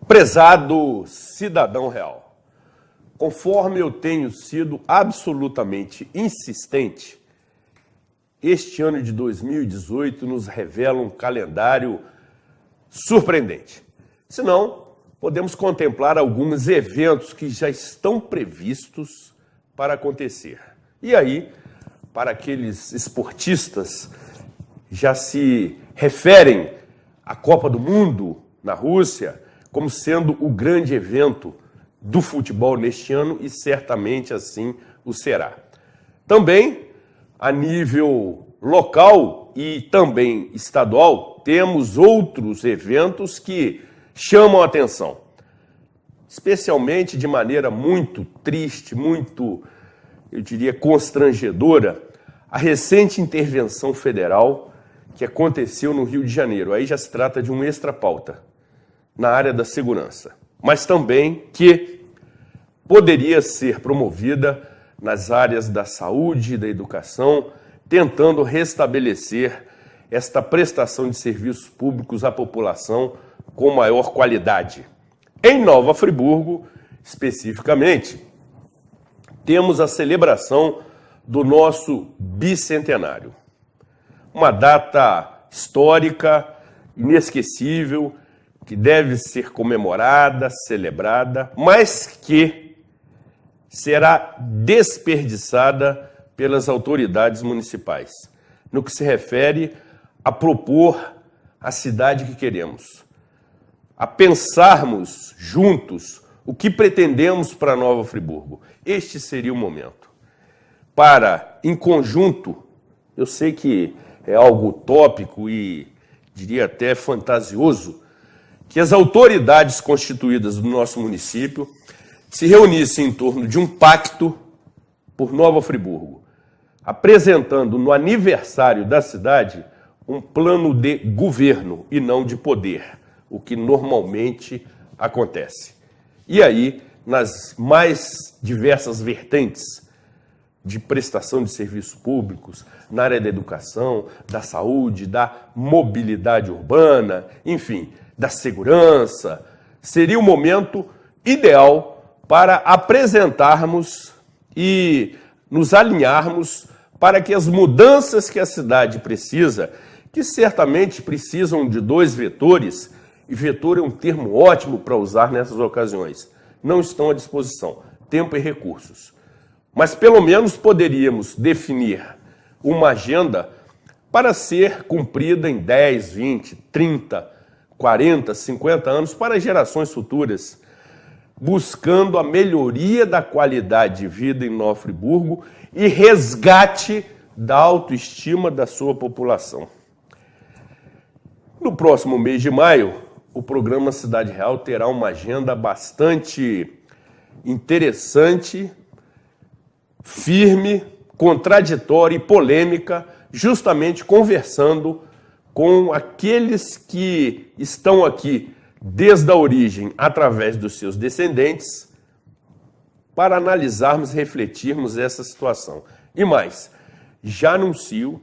Prezado cidadão real, conforme eu tenho sido absolutamente insistente, este ano de 2018 nos revela um calendário surpreendente. Se não, podemos contemplar alguns eventos que já estão previstos para acontecer. E aí, para aqueles esportistas já se referem à Copa do Mundo na Rússia como sendo o grande evento do futebol neste ano, e certamente assim o será. Também, a nível local e também estadual, temos outros eventos que chamam a atenção, especialmente de maneira muito triste, muito, eu diria, constrangedora, a recente intervenção federal que aconteceu no Rio de Janeiro. Aí já se trata de um extra-pauta na área da segurança, mas também que poderia ser promovida nas áreas da saúde e da educação, tentando restabelecer esta prestação de serviços públicos à população com maior qualidade. Em Nova Friburgo, especificamente, temos a celebração do nosso bicentenário. Uma data histórica, inesquecível, que deve ser comemorada, celebrada, mas que será desperdiçada pelas autoridades municipais, no que se refere a propor a cidade que queremos, a pensarmos juntos o que pretendemos para Nova Friburgo. Este seria o momento para, em conjunto, eu sei que é algo utópico e diria até fantasioso, que as autoridades constituídas do nosso município se reunissem em torno de um pacto por Nova Friburgo, apresentando no aniversário da cidade um plano de governo e não de poder, o que normalmente acontece. E aí, nas mais diversas vertentes de prestação de serviços públicos, na área da educação, da saúde, da mobilidade urbana, enfim, da segurança, seria o momento ideal para apresentarmos e nos alinharmos para que as mudanças que a cidade precisa, que certamente precisam de dois vetores, e vetor é um termo ótimo para usar nessas ocasiões, não estão à disposição, tempo e recursos. Mas pelo menos poderíamos definir uma agenda para ser cumprida em 10, 20, 30, 40, 50 anos para gerações futuras, buscando a melhoria da qualidade de vida em Nova Friburgo e resgate da autoestima da sua população. No próximo mês de maio, o programa Cidade Real terá uma agenda bastante interessante, firme, contraditória e polêmica, justamente conversando com aqueles que estão aqui desde a origem, através dos seus descendentes, para analisarmos e refletirmos essa situação. E mais, já anuncio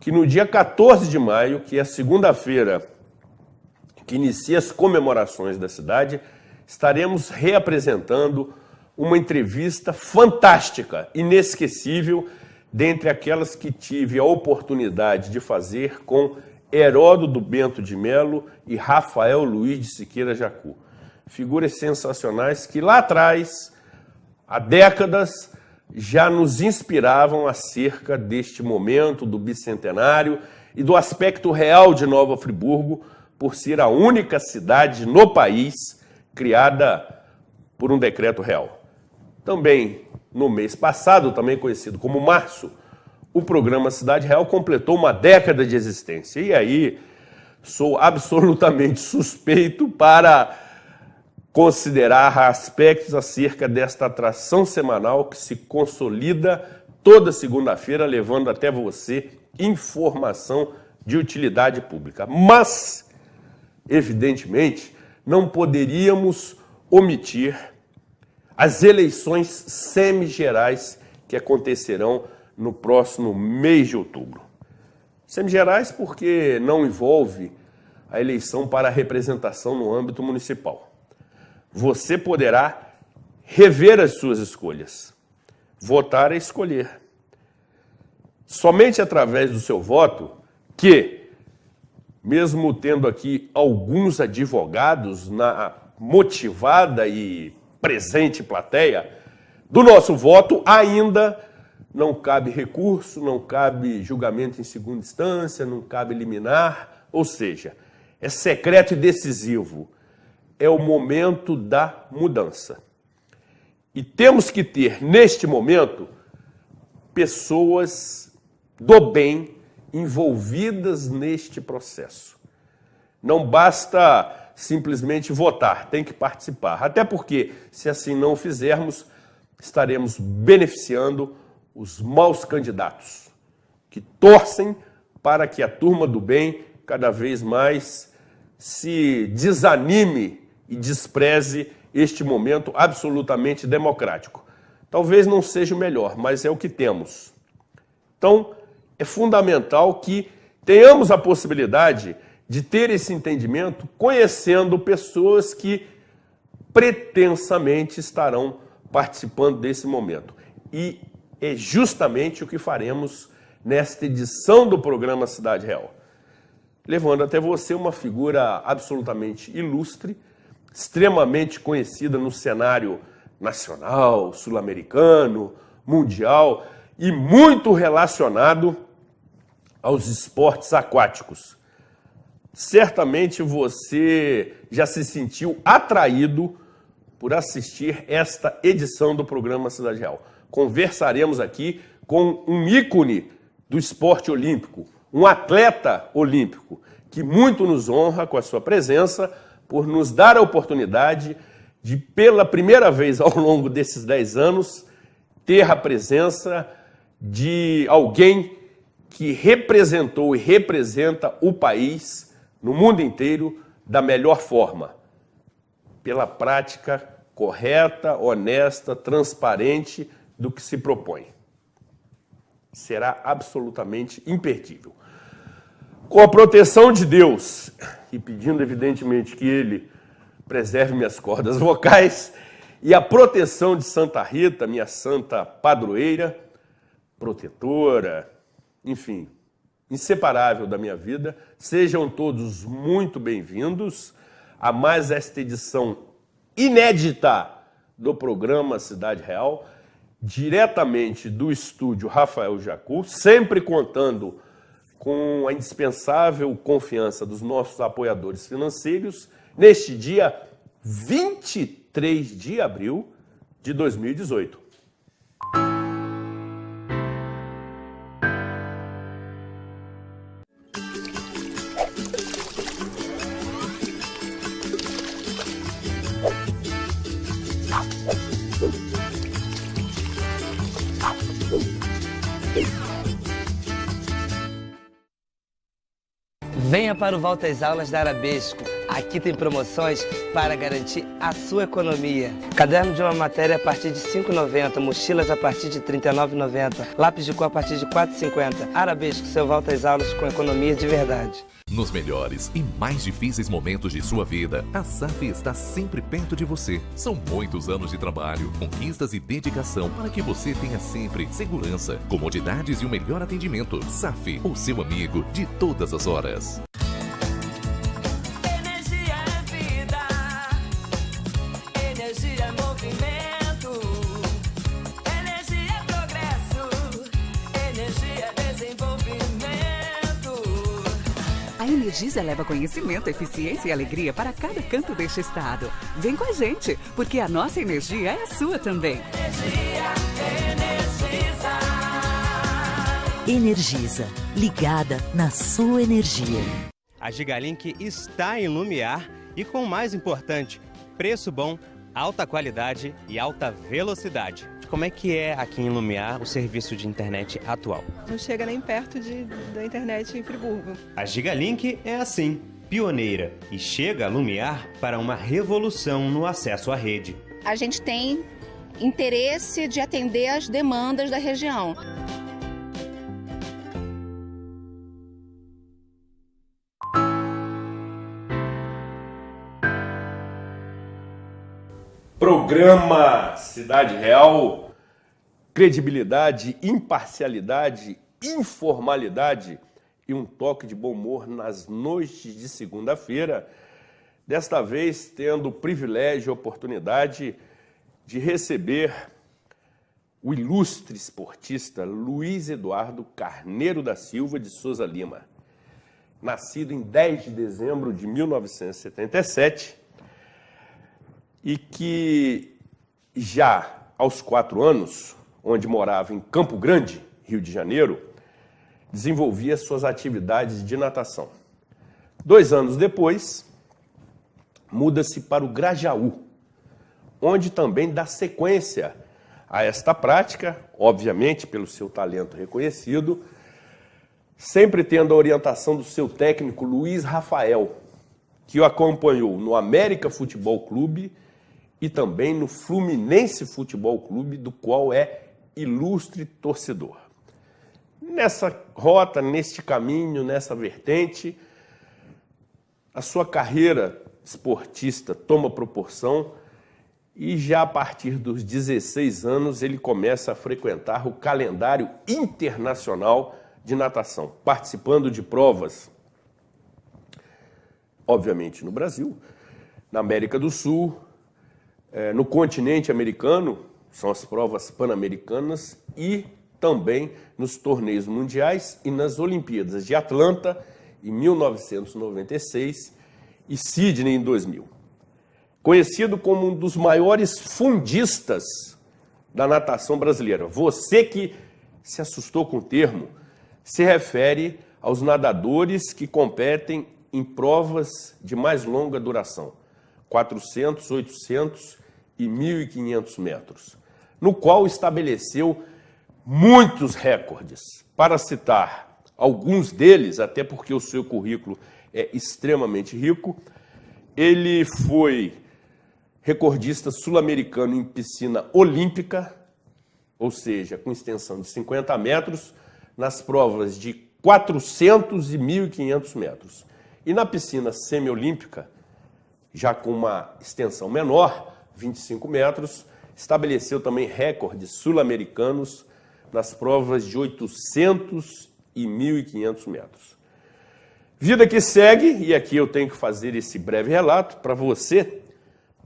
que no dia 14 de maio, que é a segunda-feira que inicia as comemorações da cidade, estaremos reapresentando uma entrevista fantástica, inesquecível, dentre aquelas que tive a oportunidade de fazer com Heródoto Bento de Melo e Rafael Luiz de Siqueira Jacu. Figuras sensacionais que lá atrás, há décadas, já nos inspiravam acerca deste momento do bicentenário e do aspecto real de Nova Friburgo, por ser a única cidade no país criada por um decreto real. Também, no mês passado, também conhecido como março, o programa Cidade Real completou uma década de existência. E aí, sou absolutamente suspeito para considerar aspectos acerca desta atração semanal que se consolida toda segunda-feira, levando até você informação de utilidade pública. Mas, evidentemente, não poderíamos omitir as eleições semigerais que acontecerão no próximo mês de outubro. Semigerais porque não envolve a eleição para a representação no âmbito municipal. Você poderá rever as suas escolhas. Votar é escolher. Somente através do seu voto que, mesmo tendo aqui alguns advogados na motivada e presente plateia, do nosso voto ainda não cabe recurso, não cabe julgamento em segunda instância, não cabe liminar, ou seja, é secreto e decisivo. É o momento da mudança. E temos que ter, neste momento, pessoas do bem envolvidas neste processo. Não basta simplesmente votar, tem que participar. Até porque, se assim não fizermos, estaremos beneficiando os maus candidatos, que torcem para que a turma do bem cada vez mais se desanime e despreze este momento absolutamente democrático. Talvez não seja o melhor, mas é o que temos. Então, é fundamental que tenhamos a possibilidade de ter esse entendimento conhecendo pessoas que pretensamente estarão participando desse momento. E é justamente o que faremos nesta edição do programa Cidade Real, levando até você uma figura absolutamente ilustre, extremamente conhecida no cenário nacional, sul-americano, mundial e muito relacionado aos esportes aquáticos. Certamente você já se sentiu atraído por assistir esta edição do programa Cidade Real. Conversaremos aqui com um ícone do esporte olímpico, um atleta olímpico, que muito nos honra com a sua presença, por nos dar a oportunidade de, pela primeira vez ao longo desses 10 anos, ter a presença de alguém que representou e representa o país no mundo inteiro da melhor forma, pela prática correta, honesta, transparente do que se propõe. Será absolutamente imperdível. Com a proteção de Deus, e pedindo evidentemente que Ele preserve minhas cordas vocais, e a proteção de Santa Rita, minha santa padroeira, protetora, enfim, inseparável da minha vida, sejam todos muito bem-vindos a mais esta edição inédita do programa Cidade Real, diretamente do estúdio Rafael Jacu, sempre contando com a indispensável confiança dos nossos apoiadores financeiros, neste dia 23 de abril de 2018. Venha para o Volta às Aulas da Arabesco. Aqui tem promoções para garantir a sua economia. Caderno de uma matéria a partir de R$ 5,90, mochilas a partir de R$ 39,90, lápis de cor a partir de R$ 4,50. Arabesco, seu Volta às Aulas com economia de verdade. Nos melhores e mais difíceis momentos de sua vida, a SAF está sempre perto de você. São muitos anos de trabalho, conquistas e dedicação para que você tenha sempre segurança, comodidades e o melhor atendimento. SAF, o seu amigo de todas as horas. Energia é vida, energia é movimento, energia é progresso, energia é desenvolvimento. A Energisa leva conhecimento, eficiência e alegria para cada canto deste estado. Vem com a gente, porque a nossa energia é a sua também. Energisa, ligada na sua energia. A Gigalink está em Lumiar e, com o mais importante, preço bom, alta qualidade e alta velocidade. Como é que é aqui em Lumiar o serviço de internet atual? Não chega nem perto da internet em Friburgo. A Gigalink é assim, pioneira, e chega a Lumiar para uma revolução no acesso à rede. A gente tem interesse de atender as demandas da região. Programa Cidade Real, credibilidade, imparcialidade, informalidade e um toque de bom humor nas noites de segunda-feira. Desta vez tendo o privilégio e a oportunidade de receber o ilustre esportista Luiz Eduardo Carneiro da Silva de Souza Lima. Nascido em 10 de dezembro de 1977, e que já aos 4 anos, onde morava em Campo Grande, Rio de Janeiro, desenvolvia suas atividades de natação. 2 anos depois, muda-se para o Grajaú, onde também dá sequência a esta prática, obviamente pelo seu talento reconhecido, sempre tendo a orientação do seu técnico Luiz Rafael, que o acompanhou no América Futebol Clube e também no Fluminense Futebol Clube, do qual é ilustre torcedor. Nessa rota, neste caminho, nessa vertente, a sua carreira esportista toma proporção e já a partir dos 16 anos ele começa a frequentar o calendário internacional de natação, participando de provas, obviamente no Brasil, na América do Sul, no continente americano, são as provas pan-americanas, e também nos torneios mundiais e nas Olimpíadas de Atlanta em 1996 e Sydney em 2000. Conhecido como um dos maiores fundistas da natação brasileira. Você que se assustou com o termo, se refere aos nadadores que competem em provas de mais longa duração, 400, 800 e 1.500 metros, no qual estabeleceu muitos recordes. Para citar alguns deles, até porque o seu currículo é extremamente rico, ele foi recordista sul-americano em piscina olímpica, ou seja, com extensão de 50 metros, nas provas de 400 e 1.500 metros. E na piscina semiolímpica, já com uma extensão menor, 25 metros, estabeleceu também recordes sul-americanos nas provas de 800 e 1.500 metros. Vida que segue, e aqui eu tenho que fazer esse breve relato para você,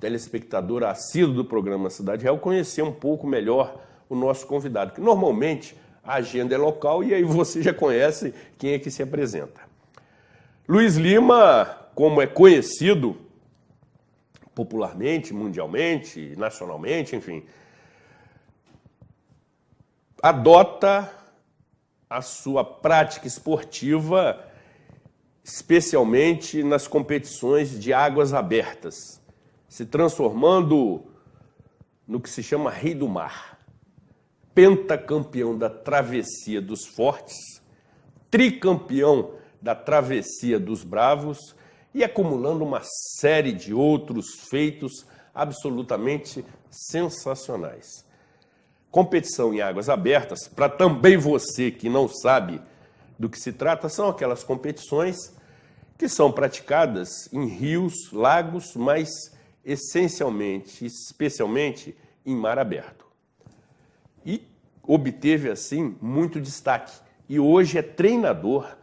telespectador assíduo do programa Cidade Real, conhecer um pouco melhor o nosso convidado, que normalmente a agenda é local e aí você já conhece quem é que se apresenta. Luiz Lima, como é conhecido popularmente, mundialmente, nacionalmente, enfim, adota a sua prática esportiva, especialmente nas competições de águas abertas, se transformando no que se chama Rei do Mar, pentacampeão da Travessia dos Fortes, tricampeão da Travessia dos Bravos e acumulando uma série de outros feitos absolutamente sensacionais. Competição em águas abertas, para também você que não sabe do que se trata, são aquelas competições que são praticadas em rios, lagos, mas essencialmente, especialmente em mar aberto. E obteve, assim, muito destaque. E hoje é treinador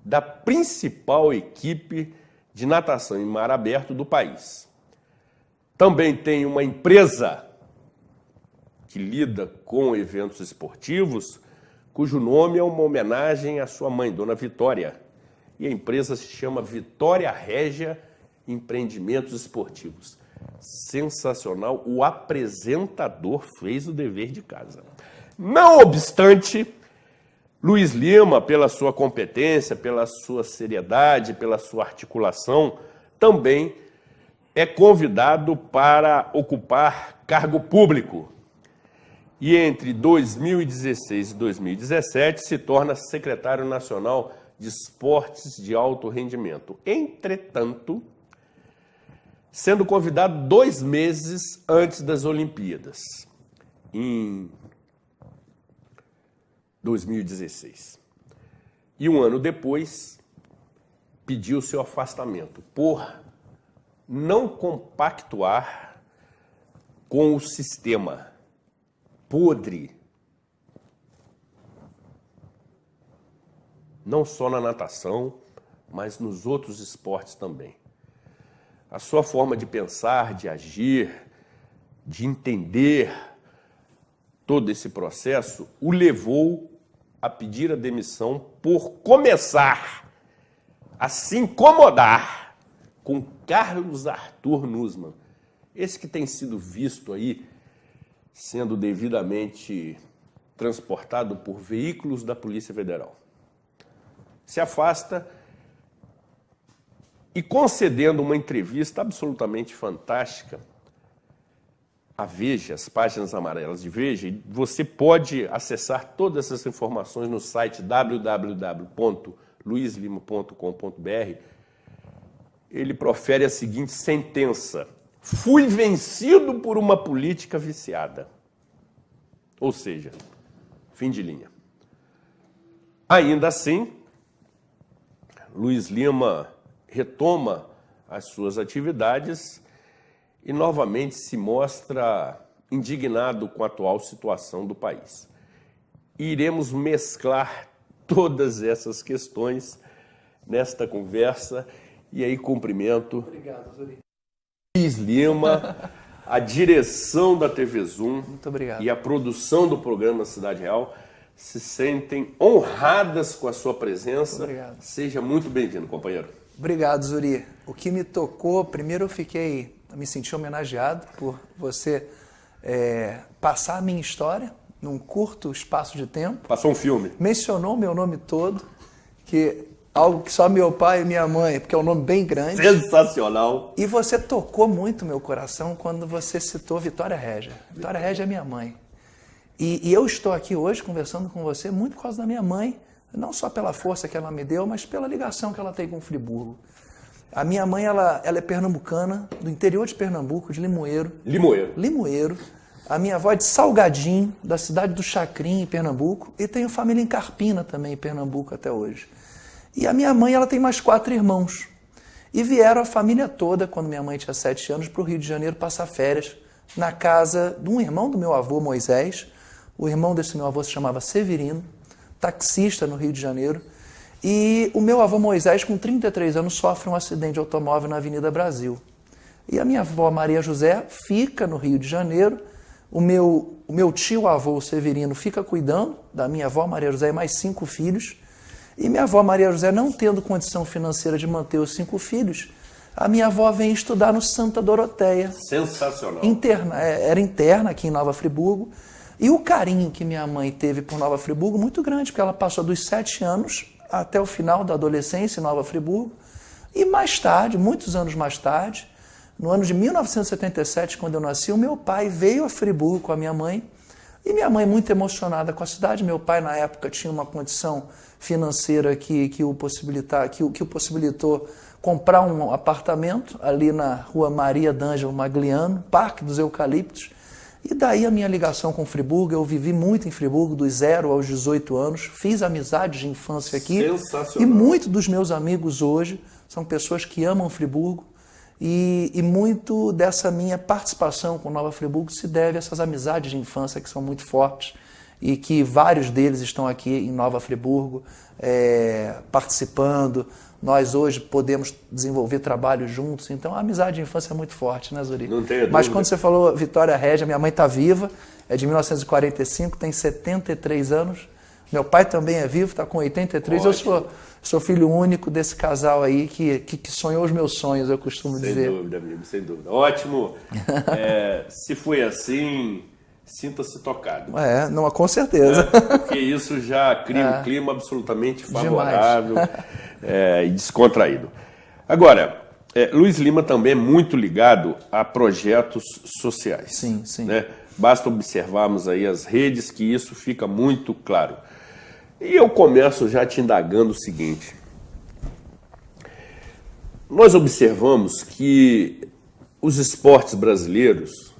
da principal equipe de natação em mar aberto do país. Também tem uma empresa que lida com eventos esportivos, cujo nome é uma homenagem à sua mãe, Dona Vitória. E a empresa se chama Vitória Régia Empreendimentos Esportivos. Sensacional, o apresentador fez o dever de casa. Não obstante, Luiz Lima, pela sua competência, pela sua seriedade, pela sua articulação, também é convidado para ocupar cargo público e entre 2016 e 2017 se torna secretário nacional de esportes de alto rendimento. Entretanto, sendo convidado 2 meses antes das Olimpíadas, em 2016. E 1 ano depois, pediu seu afastamento por não compactuar com o sistema podre, não só na natação, mas nos outros esportes também. A sua forma de pensar, de agir, de entender todo esse processo o levou a pedir a demissão por começar a se incomodar com Carlos Arthur Nussmann, esse que tem sido visto aí sendo devidamente transportado por veículos da Polícia Federal. Se afasta e concedendo uma entrevista absolutamente fantástica a Veja, as páginas amarelas de Veja, e você pode acessar todas essas informações no site www.luislima.com.br. Ele profere a seguinte sentença: fui vencido por uma política viciada. Ou seja, fim de linha. Ainda assim, Luiz Lima retoma as suas atividades e novamente se mostra indignado com a atual situação do país. Iremos mesclar todas essas questões nesta conversa e aí cumprimento Luiz Lima, a direção da TV Zoom. Muito obrigado. E a produção do programa Cidade Real se sentem honradas com a sua presença. Obrigado. Seja muito bem-vindo, companheiro. Obrigado, Zuri. O que me tocou, primeiro eu me senti homenageado por você passar a minha história num curto espaço de tempo. Passou um filme. Mencionou meu nome todo, algo que só meu pai e minha mãe, porque é um nome bem grande. Sensacional. E você tocou muito meu coração quando você citou Vitória Régia. Vitória Régia é minha mãe. E eu estou aqui hoje conversando com você muito por causa da minha mãe, não só pela força que ela me deu, mas pela ligação que ela tem com Friburgo. A minha mãe, ela é pernambucana, do interior de Pernambuco, de Limoeiro. Limoeiro. A minha avó é de Salgadinho, da cidade do Chacrim, em Pernambuco. E tenho família em Carpina também, em Pernambuco, até hoje. E a minha mãe, ela tem mais 4 irmãos. E vieram a família toda, quando minha mãe tinha 7 anos, para o Rio de Janeiro passar férias na casa de um irmão do meu avô, Moisés. O irmão desse meu avô se chamava Severino, taxista no Rio de Janeiro. E o meu avô Moisés, com 33 anos, sofre um acidente de automóvel na Avenida Brasil. E a minha avó Maria José fica no Rio de Janeiro. O meu tio-avô Severino fica cuidando da minha avó Maria José e mais 5 filhos. E minha avó Maria José, não tendo condição financeira de manter os 5 filhos, a minha avó vem estudar no Santa Doroteia. Sensacional. Era interna aqui em Nova Friburgo. E o carinho que minha mãe teve por Nova Friburgo, muito grande, porque ela passou dos 7 anos até o final da adolescência em Nova Friburgo. E mais tarde, muitos anos mais tarde, no ano de 1977, quando eu nasci, o meu pai veio a Friburgo com a minha mãe. E minha mãe, muito emocionada com a cidade. Meu pai, na época, tinha uma condição financeira que o possibilitou comprar um apartamento ali na rua Maria d'Ângelo Magliano, Parque dos Eucaliptos. E daí a minha ligação com Friburgo. Eu vivi muito em Friburgo, dos 0 aos 18 anos, fiz amizades de infância aqui. Sensacional. E muitos dos meus amigos hoje são pessoas que amam Friburgo. E muito dessa minha participação com Nova Friburgo se deve a essas amizades de infância que são muito fortes e que vários deles estão aqui em Nova Friburgo participando. Nós hoje podemos desenvolver trabalho juntos, então a amizade de infância é muito forte, né, Zuri? Não tenho dúvida. Mas quando você falou Vitória Régia, minha mãe está viva, é de 1945, tem 73 anos. Meu pai também é vivo, está com 83. Ótimo. Eu sou filho único desse casal aí que sonhou os meus sonhos, eu costumo dizer. Sem dúvida, amigo, sem dúvida. Ótimo. Se foi assim, sinta-se tocado. Não, com certeza. Porque isso já cria um clima absolutamente favorável e descontraído. Agora, Luiz Lima também é muito ligado a projetos sociais. Sim, sim. Né? Basta observarmos aí as redes que isso fica muito claro. E eu começo já te indagando o seguinte. Nós observamos que os esportes brasileiros,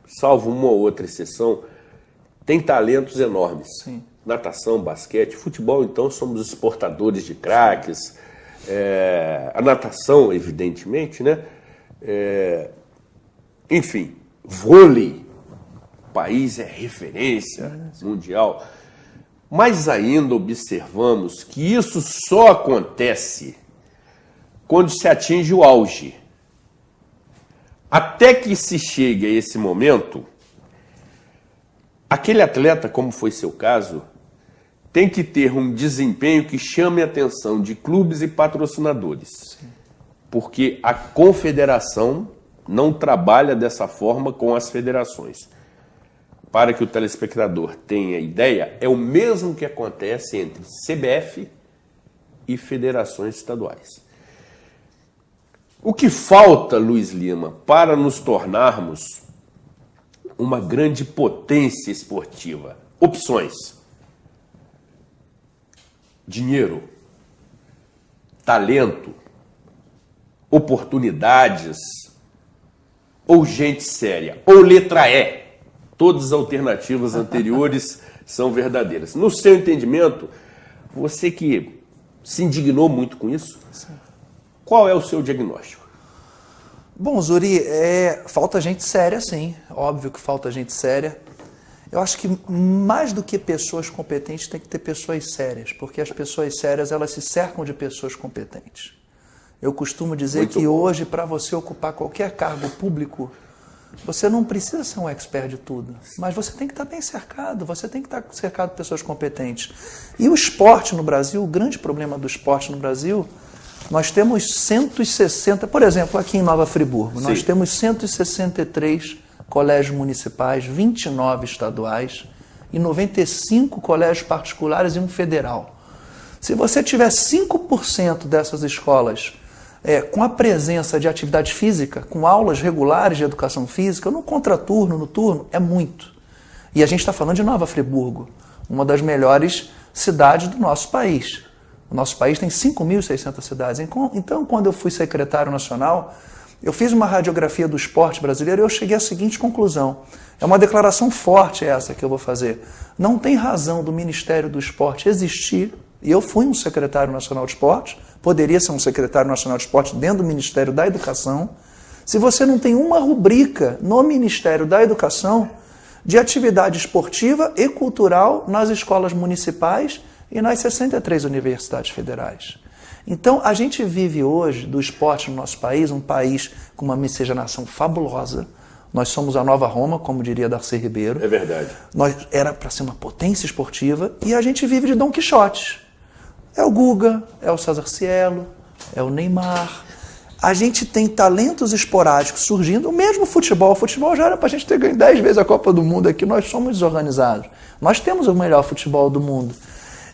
salvo uma ou outra exceção, têm talentos enormes. Sim. Natação, basquete, futebol, então, somos exportadores de craques. A natação, evidentemente, né? Enfim, vôlei, o país é referência mundial. Mas ainda observamos que isso só acontece quando se atinge o auge. Até que se chegue a esse momento, aquele atleta, como foi seu caso, tem que ter um desempenho que chame a atenção de clubes e patrocinadores. Sim. Porque a confederação não trabalha dessa forma com as federações. Para que o telespectador tenha ideia, é o mesmo que acontece entre CBF e federações estaduais. O que falta, Luiz Lima, para nos tornarmos uma grande potência esportiva? Opções. Dinheiro, talento, oportunidades, ou gente séria, ou letra E. Todas as alternativas anteriores são verdadeiras. No seu entendimento, você que se indignou muito com isso, qual é o seu diagnóstico? Bom, Zuri, falta gente séria, sim. Óbvio que falta gente séria. Eu acho que mais do que pessoas competentes, tem que ter pessoas sérias, porque as pessoas sérias, elas se cercam de pessoas competentes. Eu costumo dizer que hoje, para você ocupar qualquer cargo público, você não precisa ser um expert de tudo, mas você tem que estar bem cercado, você tem que estar cercado de pessoas competentes. E o esporte no Brasil, o grande problema do esporte no Brasil, nós temos 160, por exemplo, aqui em Nova Friburgo, Sim. Nós temos 163 colégios municipais, 29 estaduais e 95 colégios particulares e um federal. Se você tiver 5% dessas escolas com a presença de atividade física, com aulas regulares de educação física, no contraturno, no turno, é muito. E a gente está falando de Nova Friburgo, uma das melhores cidades do nosso país. O nosso país tem 5.600 cidades. Então, quando eu fui secretário nacional, eu fiz uma radiografia do esporte brasileiro e eu cheguei à seguinte conclusão. É uma declaração forte essa que eu vou fazer. Não tem razão do Ministério do Esporte existir, e eu fui um secretário nacional de esporte, poderia ser um secretário nacional de esporte dentro do Ministério da Educação, se você não tem uma rubrica no Ministério da Educação de atividade esportiva e cultural nas escolas municipais e nas 63 universidades federais. Então, a gente vive hoje do esporte no nosso país, um país com uma miscigenação fabulosa. Nós somos a nova Roma, como diria Darcy Ribeiro. É verdade. Era para ser uma potência esportiva e a gente vive de Dom Quixote. É o Guga, é o César Cielo, é o Neymar. A gente tem talentos esporádicos surgindo, o mesmo futebol. O futebol já era para a gente ter ganho 10 vezes a Copa do Mundo aqui. Nós somos desorganizados. Nós temos o melhor futebol do mundo.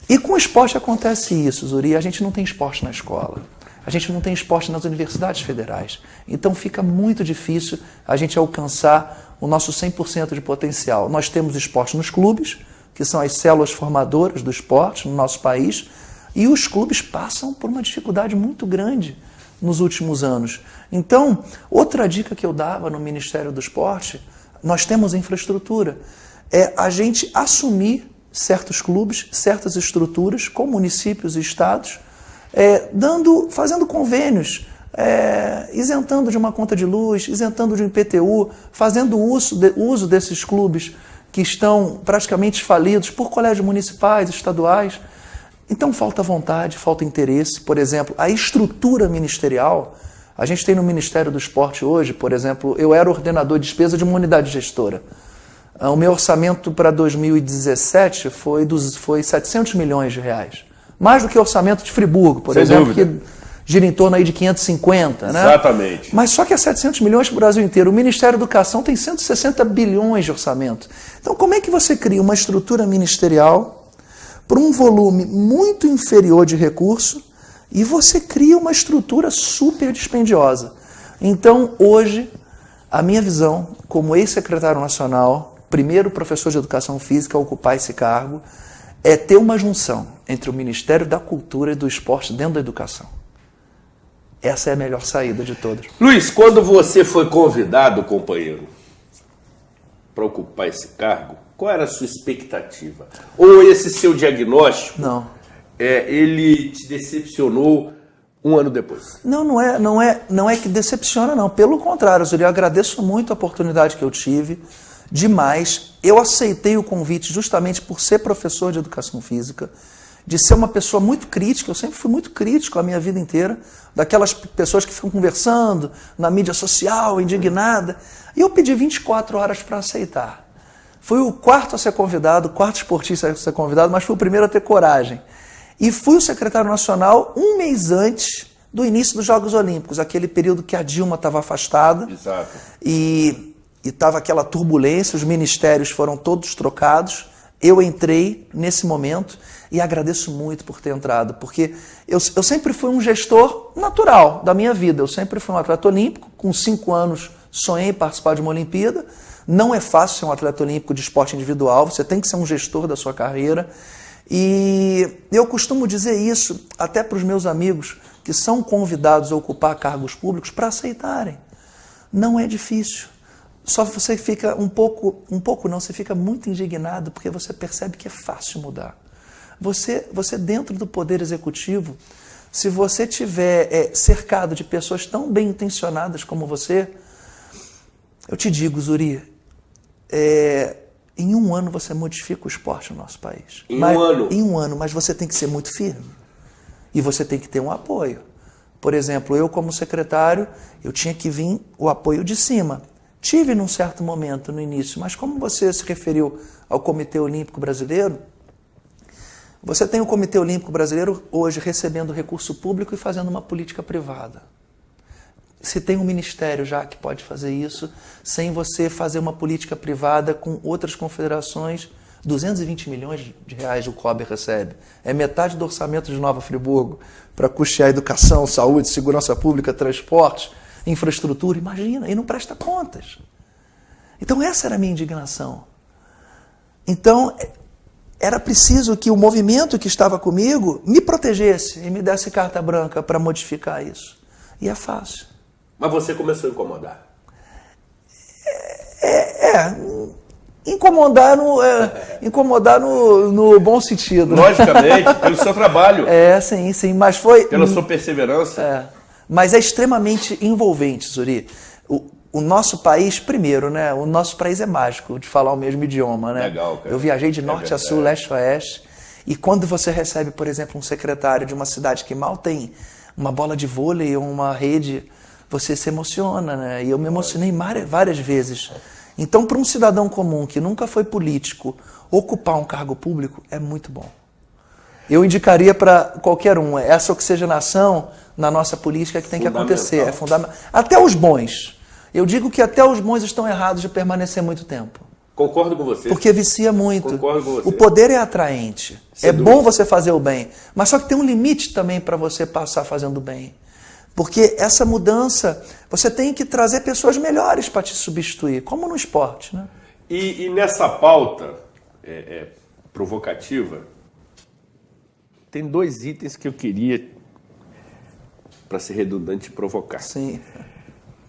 E com o esporte acontece isso, Zuri. A gente não tem esporte na escola. A gente não tem esporte nas universidades federais. Então fica muito difícil a gente alcançar o nosso 100% de potencial. Nós temos esporte nos clubes, que são as células formadoras do esporte no nosso país, e os clubes passam por uma dificuldade muito grande nos últimos anos. Então, outra dica que eu dava no Ministério do Esporte, nós temos infraestrutura, é a gente assumir certos clubes, certas estruturas, com municípios e estados, fazendo convênios, isentando de uma conta de luz, isentando de um IPTU, fazendo uso desses clubes que estão praticamente falidos por colégios municipais, estaduais. Então falta vontade, falta interesse. Por exemplo, a estrutura ministerial, a gente tem no Ministério do Esporte hoje, por exemplo, eu era ordenador de despesa de uma unidade gestora. O meu orçamento para 2017 foi 700 milhões de reais. Mais do que o orçamento de Friburgo, por exemplo, que gira em torno aí de 550, né? Exatamente. Mas só que é 700 milhões para o Brasil inteiro. O Ministério da Educação tem 160 bilhões de orçamento. Então, como é que você cria uma estrutura ministerial para um volume muito inferior de recurso E você cria uma estrutura super dispendiosa. Então, hoje, a minha visão, como ex-secretário nacional, primeiro professor de educação física a ocupar esse cargo, é ter uma junção entre o Ministério da Cultura e do Esporte dentro da educação. Essa é a melhor saída de todas. Luiz, quando você foi convidado, companheiro, para ocupar esse cargo, qual era a sua expectativa? Ou esse seu diagnóstico, ele te decepcionou um ano depois? Não é que decepciona, não. Pelo contrário, Zuri, eu agradeço muito a oportunidade que eu tive, demais. Eu aceitei o convite justamente por ser professor de educação física, de ser uma pessoa muito crítica. Eu sempre fui muito crítico a minha vida inteira, daquelas pessoas que ficam conversando na mídia social, indignada. E eu pedi 24 horas para aceitar. Fui o quarto a ser convidado, o quarto esportista a ser convidado, mas fui o primeiro a ter coragem. E fui o secretário nacional um mês antes do início dos Jogos Olímpicos, aquele período que a Dilma estava afastada. Exato. E estava aquela turbulência, os ministérios foram todos trocados. Eu entrei nesse momento e agradeço muito por ter entrado, porque eu sempre fui um gestor natural da minha vida. Eu sempre fui um atleta olímpico, com 5 anos sonhei em participar de uma Olimpíada. Não é fácil ser um atleta olímpico de esporte individual, você tem que ser um gestor da sua carreira. E eu costumo dizer isso até para os meus amigos que são convidados a ocupar cargos públicos para aceitarem. Não é difícil. Só você fica você fica muito indignado porque você percebe que é fácil mudar. Você dentro do Poder Executivo, se você tiver cercado de pessoas tão bem intencionadas como você, eu te digo, Zuri, em um ano você modifica o esporte no nosso país. Um ano? Em um ano, mas você tem que ser muito firme. E você tem que ter um apoio. Por exemplo, eu como secretário, eu tinha que vir o apoio de cima. Tive num certo momento no início, mas como você se referiu ao Comitê Olímpico Brasileiro, você tem o Comitê Olímpico Brasileiro hoje recebendo recurso público e fazendo uma política privada. Se tem um ministério já que pode fazer isso, sem você fazer uma política privada com outras confederações, 220 milhões de reais o COBE recebe. É metade do orçamento de Nova Friburgo para custear educação, saúde, segurança pública, transportes, infraestrutura. Imagina, e não presta contas. Então essa era a minha indignação. Então era preciso que o movimento que estava comigo me protegesse e me desse carta branca para modificar isso. E é fácil. Mas você começou a incomodar. Incomodar no bom sentido. Logicamente, pelo seu trabalho. Sim, mas foi... Pela sua perseverança. Mas é extremamente envolvente, Zuri. O nosso país, primeiro, né? O nosso país é mágico de falar o mesmo idioma, né? Legal, cara. Eu viajei de norte a sul, leste a oeste. E quando você recebe, por exemplo, um secretário de uma cidade que mal tem uma bola de vôlei ou uma rede, você se emociona, né? E eu me emocionei várias vezes. Então, para um cidadão comum que nunca foi político, ocupar um cargo público é muito bom. Eu indicaria para qualquer um. Essa oxigenação na nossa política que tem que acontecer. É fundamental. Até os bons. Eu digo que até os bons estão errados de permanecer muito tempo. Concordo com você. Porque vicia muito. Concordo com você. O poder é atraente. É bom você fazer o bem. Mas só que tem um limite também para você passar fazendo o bem. Porque essa mudança, você tem que trazer pessoas melhores para te substituir, como no esporte, né? E nessa pauta provocativa, tem 2 itens que eu queria, para ser redundante, provocar. Sim.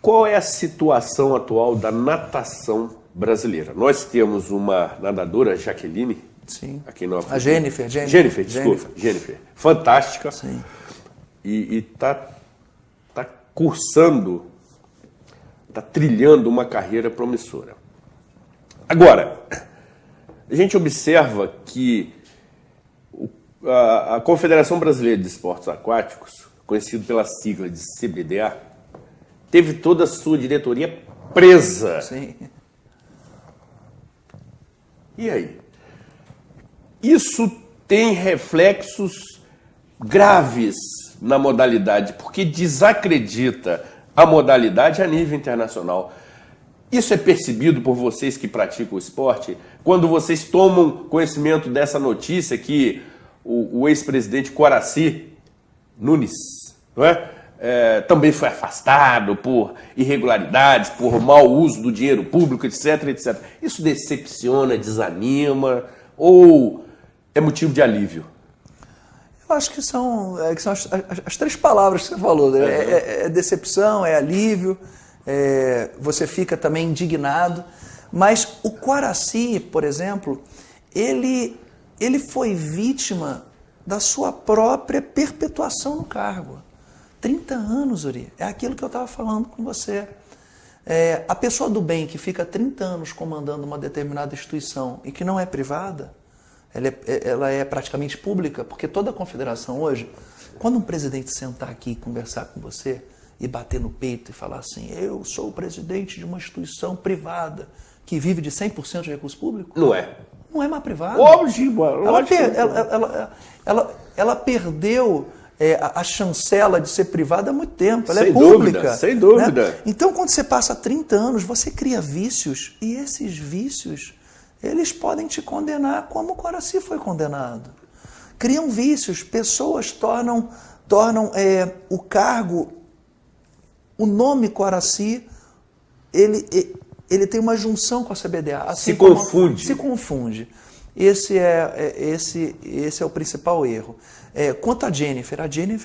Qual é a situação atual da natação brasileira? Nós temos uma nadadora, Jaqueline. Sim. Aqui em Nova A Jennifer. Jennifer. Fantástica. Sim. E está cursando, está trilhando uma carreira promissora. Agora, a gente observa que a Confederação Brasileira de Esportes Aquáticos, conhecido pela sigla de CBDA, teve toda a sua diretoria presa. Sim. E aí? Isso tem reflexos graves na modalidade, porque desacredita a modalidade a nível internacional. Isso é percebido por vocês que praticam o esporte? Quando vocês tomam conhecimento dessa notícia que o ex-presidente Coraci Nunes, não é? Também foi afastado por irregularidades, por mau uso do dinheiro público, etc, etc. Isso decepciona, desanima ou é motivo de alívio? Eu acho que são as três palavras que você falou, né? É decepção, é alívio, você fica também indignado. Mas o Guaraci, por exemplo, ele foi vítima da sua própria perpetuação no cargo. 30 anos, Uri. É aquilo que eu estava falando com você. A pessoa do bem que fica 30 anos comandando uma determinada instituição e que não é privada, ela é praticamente pública, porque toda a confederação hoje, quando um presidente sentar aqui e conversar com você e bater no peito e falar assim, eu sou o presidente de uma instituição privada que vive de 100% de recurso público? Não é. Não é mais privada. Óbvio, ela perdeu a chancela de ser privada há muito tempo. Ela sem é pública. Dúvida, sem dúvida. Né? Então, quando você passa 30 anos, você cria vícios, e esses vícios, eles podem te condenar como o Guaraci foi condenado. Criam vícios, pessoas tornam o cargo, o nome Guaraci, ele tem uma junção com a CBDA. Assim se confunde. Se confunde. Esse é o principal erro. Quanto a Jennifer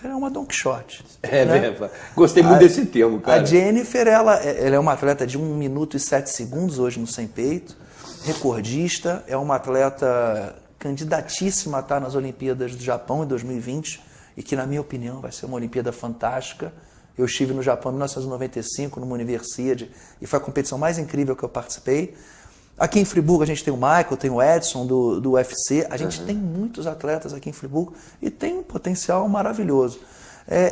é uma Don Quixote. Né? Gostei muito desse termo, cara. A Jennifer, ela é uma atleta de 1 minuto e 7 segundos hoje no 100 peito, recordista, é uma atleta candidatíssima a estar nas Olimpíadas do Japão em 2020 e que, na minha opinião, vai ser uma Olimpíada fantástica. Eu estive no Japão em 1995, numa Universiade, e foi a competição mais incrível que eu participei. Aqui em Friburgo a gente tem o Michael, tem o Edson do UFC, a gente tem muitos atletas aqui em Friburgo e tem um potencial maravilhoso.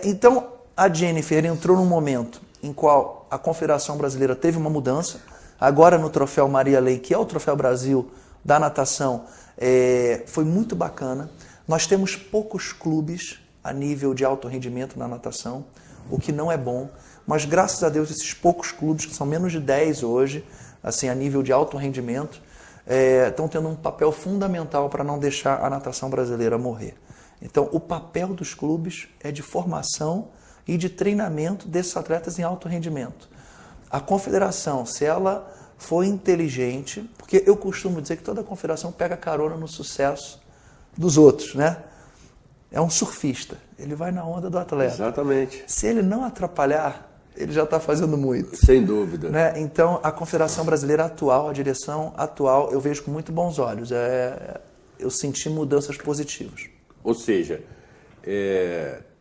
Então, a Jennifer entrou num momento em qual a Confederação Brasileira teve uma mudança. Agora no Troféu Maria Lei, que é o Troféu Brasil da natação, foi muito bacana. Nós temos poucos clubes a nível de alto rendimento na natação, o que não é bom, mas graças a Deus esses poucos clubes, que são menos de 10 hoje, assim, a nível de alto rendimento, estão tendo um papel fundamental para não deixar a natação brasileira morrer. Então, o papel dos clubes é de formação e de treinamento desses atletas em alto rendimento. A confederação, se ela for inteligente, porque eu costumo dizer que toda confederação pega carona no sucesso dos outros, né? É um surfista, ele vai na onda do atleta. Exatamente. Se ele não atrapalhar, ele já está fazendo muito. Sem dúvida. Né? Então, a Confederação Brasileira atual, a direção atual, eu vejo com muito bons olhos. Eu senti mudanças positivas. Ou seja,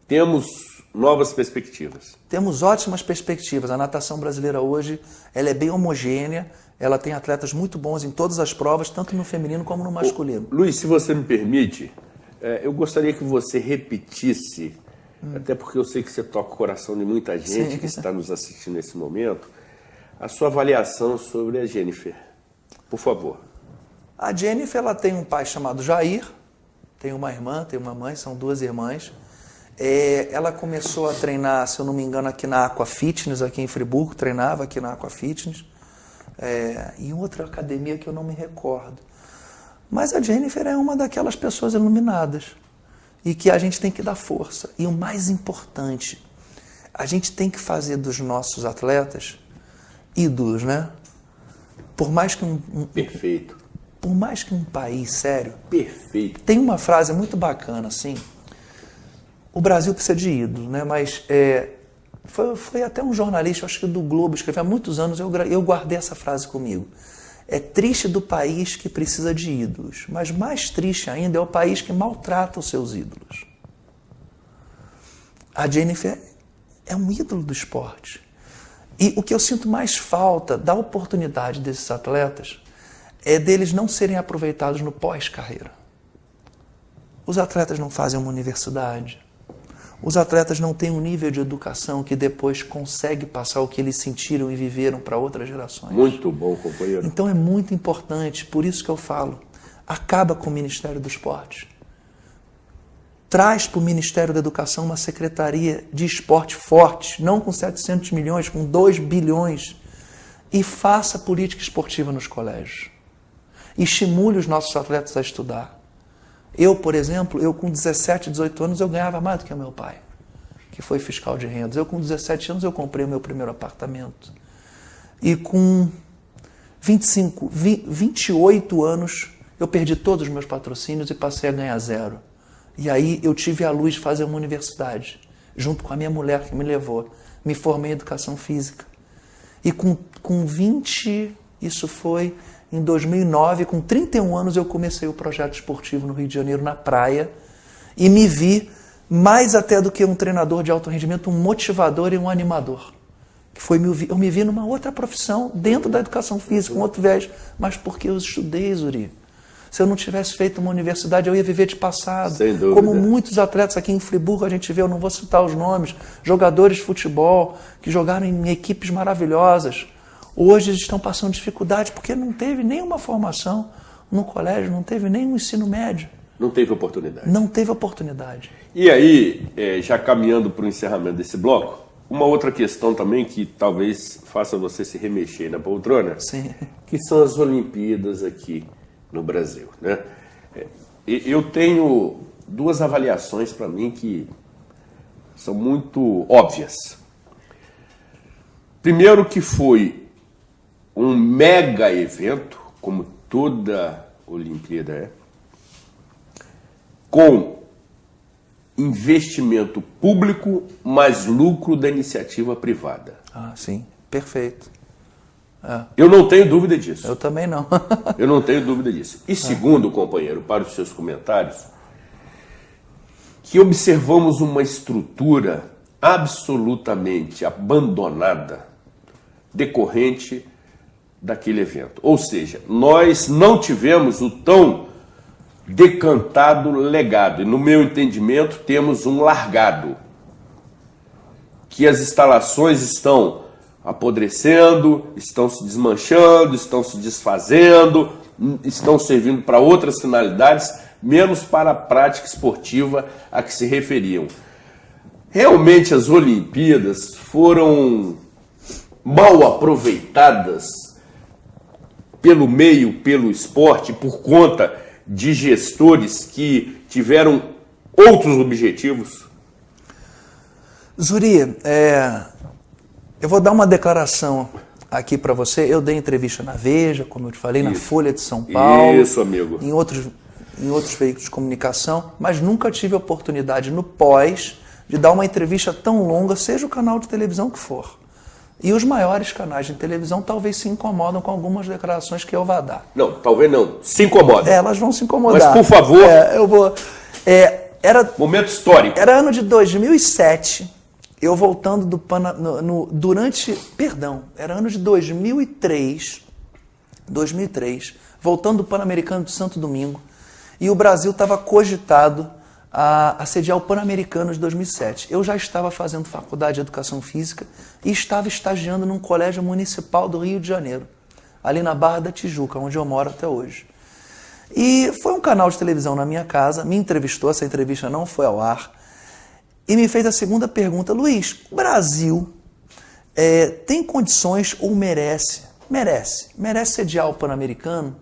temos novas perspectivas. Temos ótimas perspectivas. A natação brasileira hoje ela é bem homogênea, ela tem atletas muito bons em todas as provas, tanto no feminino como no masculino. Luiz, se você me permite, eu gostaria que você repetisse, até porque eu sei que você toca o coração de muita gente que está nos assistindo nesse momento, a sua avaliação sobre a Jennifer. Por favor. A Jennifer, ela tem um pai chamado Jair, tem uma irmã, tem uma mãe, são 2 irmãs. Ela começou a treinar, se eu não me engano, aqui na Aqua Fitness, aqui em Friburgo, treinava aqui na Aqua Fitness, em outra academia que eu não me recordo. Mas a Jennifer é uma daquelas pessoas iluminadas e que a gente tem que dar força. E o mais importante, a gente tem que fazer dos nossos atletas ídolos, né? Por mais que Perfeito. Por mais que um país sério... Perfeito. Tem uma frase muito bacana, assim... O Brasil precisa de ídolos, né? Mas foi até um jornalista, acho que do Globo, escreveu há muitos anos, eu guardei essa frase comigo. É triste do país que precisa de ídolos, mas mais triste ainda é o país que maltrata os seus ídolos. A Jennifer é um ídolo do esporte. E o que eu sinto mais falta da oportunidade desses atletas é deles não serem aproveitados no pós-carreira. Os atletas não fazem uma universidade. Os atletas não têm um nível de educação que depois consegue passar o que eles sentiram e viveram para outras gerações. Muito bom, companheiro. Então é muito importante, por isso que eu falo, acaba com o Ministério do Esporte. Traz para o Ministério da Educação uma secretaria de esporte forte, não com 700 milhões, com 2 bilhões, e faça política esportiva nos colégios. Estimule os nossos atletas a estudar. Eu, por exemplo, com 17, 18 anos, eu ganhava mais do que o meu pai. que foi fiscal de rendas. Eu, com 17 anos, eu comprei o meu primeiro apartamento. E com 28 anos, eu perdi todos os meus patrocínios e passei a ganhar zero. E aí eu tive a luz de fazer uma universidade, junto com a minha mulher que me levou. Me formei em educação física. E com 20, isso foi em 2009, com 31 anos eu comecei o projeto esportivo no Rio de Janeiro, na praia, e me vi mais até do que um treinador de alto rendimento, um motivador e um animador. Que foi, eu me vi numa outra profissão, dentro da educação física, um outro viés, mas porque eu estudei, Zuri. Se eu não tivesse feito uma universidade, eu ia viver de passado. Sem dúvida. Como muitos atletas aqui em Friburgo, a gente vê, eu não vou citar os nomes, jogadores de futebol que jogaram em equipes maravilhosas. Hoje eles estão passando dificuldade porque não teve nenhuma formação no colégio, não teve nenhum ensino médio. Não teve oportunidade. Não teve oportunidade. E aí, já caminhando para o encerramento desse bloco, uma outra questão também que talvez faça você se remexer na poltrona, Sim. que são as Olimpíadas aqui no Brasil, né? Eu tenho duas avaliações para mim que são muito óbvias. Primeiro, que foi um mega evento, como toda Olimpíada é, com investimento público mais lucro da iniciativa privada. Ah, sim, perfeito. Eu não tenho dúvida disso. Eu também não. Eu não tenho dúvida disso. E segundo, companheiro, para os seus comentários, que observamos uma estrutura absolutamente abandonada decorrente daquele evento. Ou seja, nós não tivemos o tão decantado legado. E no meu entendimento, temos um largado. Que as instalações estão apodrecendo, estão se desmanchando, estão se desfazendo, estão servindo para outras finalidades, menos para a prática esportiva a que se referiam. Realmente as Olimpíadas foram mal aproveitadas pelo meio, pelo esporte, por conta de gestores que tiveram outros objetivos? Zuri, eu vou dar uma declaração aqui para você. Eu dei entrevista na Veja, como eu te falei, na Folha de São Paulo. Isso, amigo. Em outros veículos de comunicação, mas nunca tive a oportunidade no pós de dar uma entrevista tão longa, seja o canal de televisão que for. E os maiores canais de televisão talvez se incomodam com algumas declarações que eu vou dar. Não, talvez não. Se incomodam. Elas vão se incomodar. Mas, por favor. Eu vou... Momento histórico. Era ano de 2007, eu voltando do era ano de 2003, voltando do Pan-Americano de Santo Domingo, e o Brasil estava cogitado a sediar o Pan-Americano de 2007. Eu já estava fazendo faculdade de Educação Física e estava estagiando num colégio municipal do Rio de Janeiro, ali na Barra da Tijuca, onde eu moro até hoje. E foi um canal de televisão na minha casa, me entrevistou, essa entrevista não foi ao ar, e me fez a segunda pergunta: Luiz, o Brasil tem condições ou merece sediar o Pan-Americano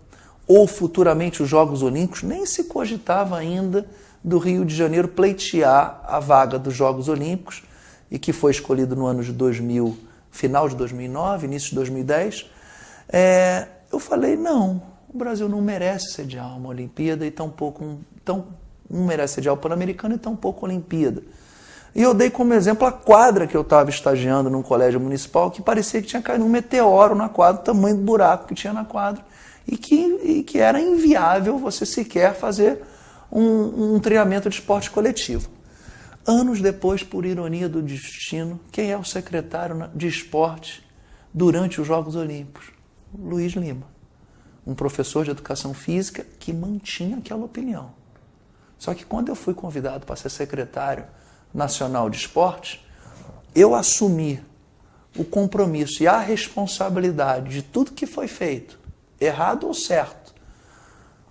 ou futuramente os Jogos Olímpicos? Nem se cogitava ainda do Rio de Janeiro pleitear a vaga dos Jogos Olímpicos, e que foi escolhido no ano de 2000, final de 2009, início de 2010. Eu falei, não, o Brasil não merece sediar uma Olimpíada e não merece sediar o Pan-Americano e tampouco a Olimpíada. E eu dei como exemplo a quadra que eu estava estagiando num colégio municipal, que parecia que tinha caído um meteoro na quadra, o tamanho do buraco que tinha na quadra, e que era inviável você sequer fazer um treinamento de esporte coletivo. Anos depois, por ironia do destino, quem é o secretário de esporte durante os Jogos Olímpicos? Luiz Lima, um professor de educação física que mantinha aquela opinião. Só que quando eu fui convidado para ser secretário nacional de esporte, eu assumi o compromisso e a responsabilidade de tudo que foi feito, errado ou certo,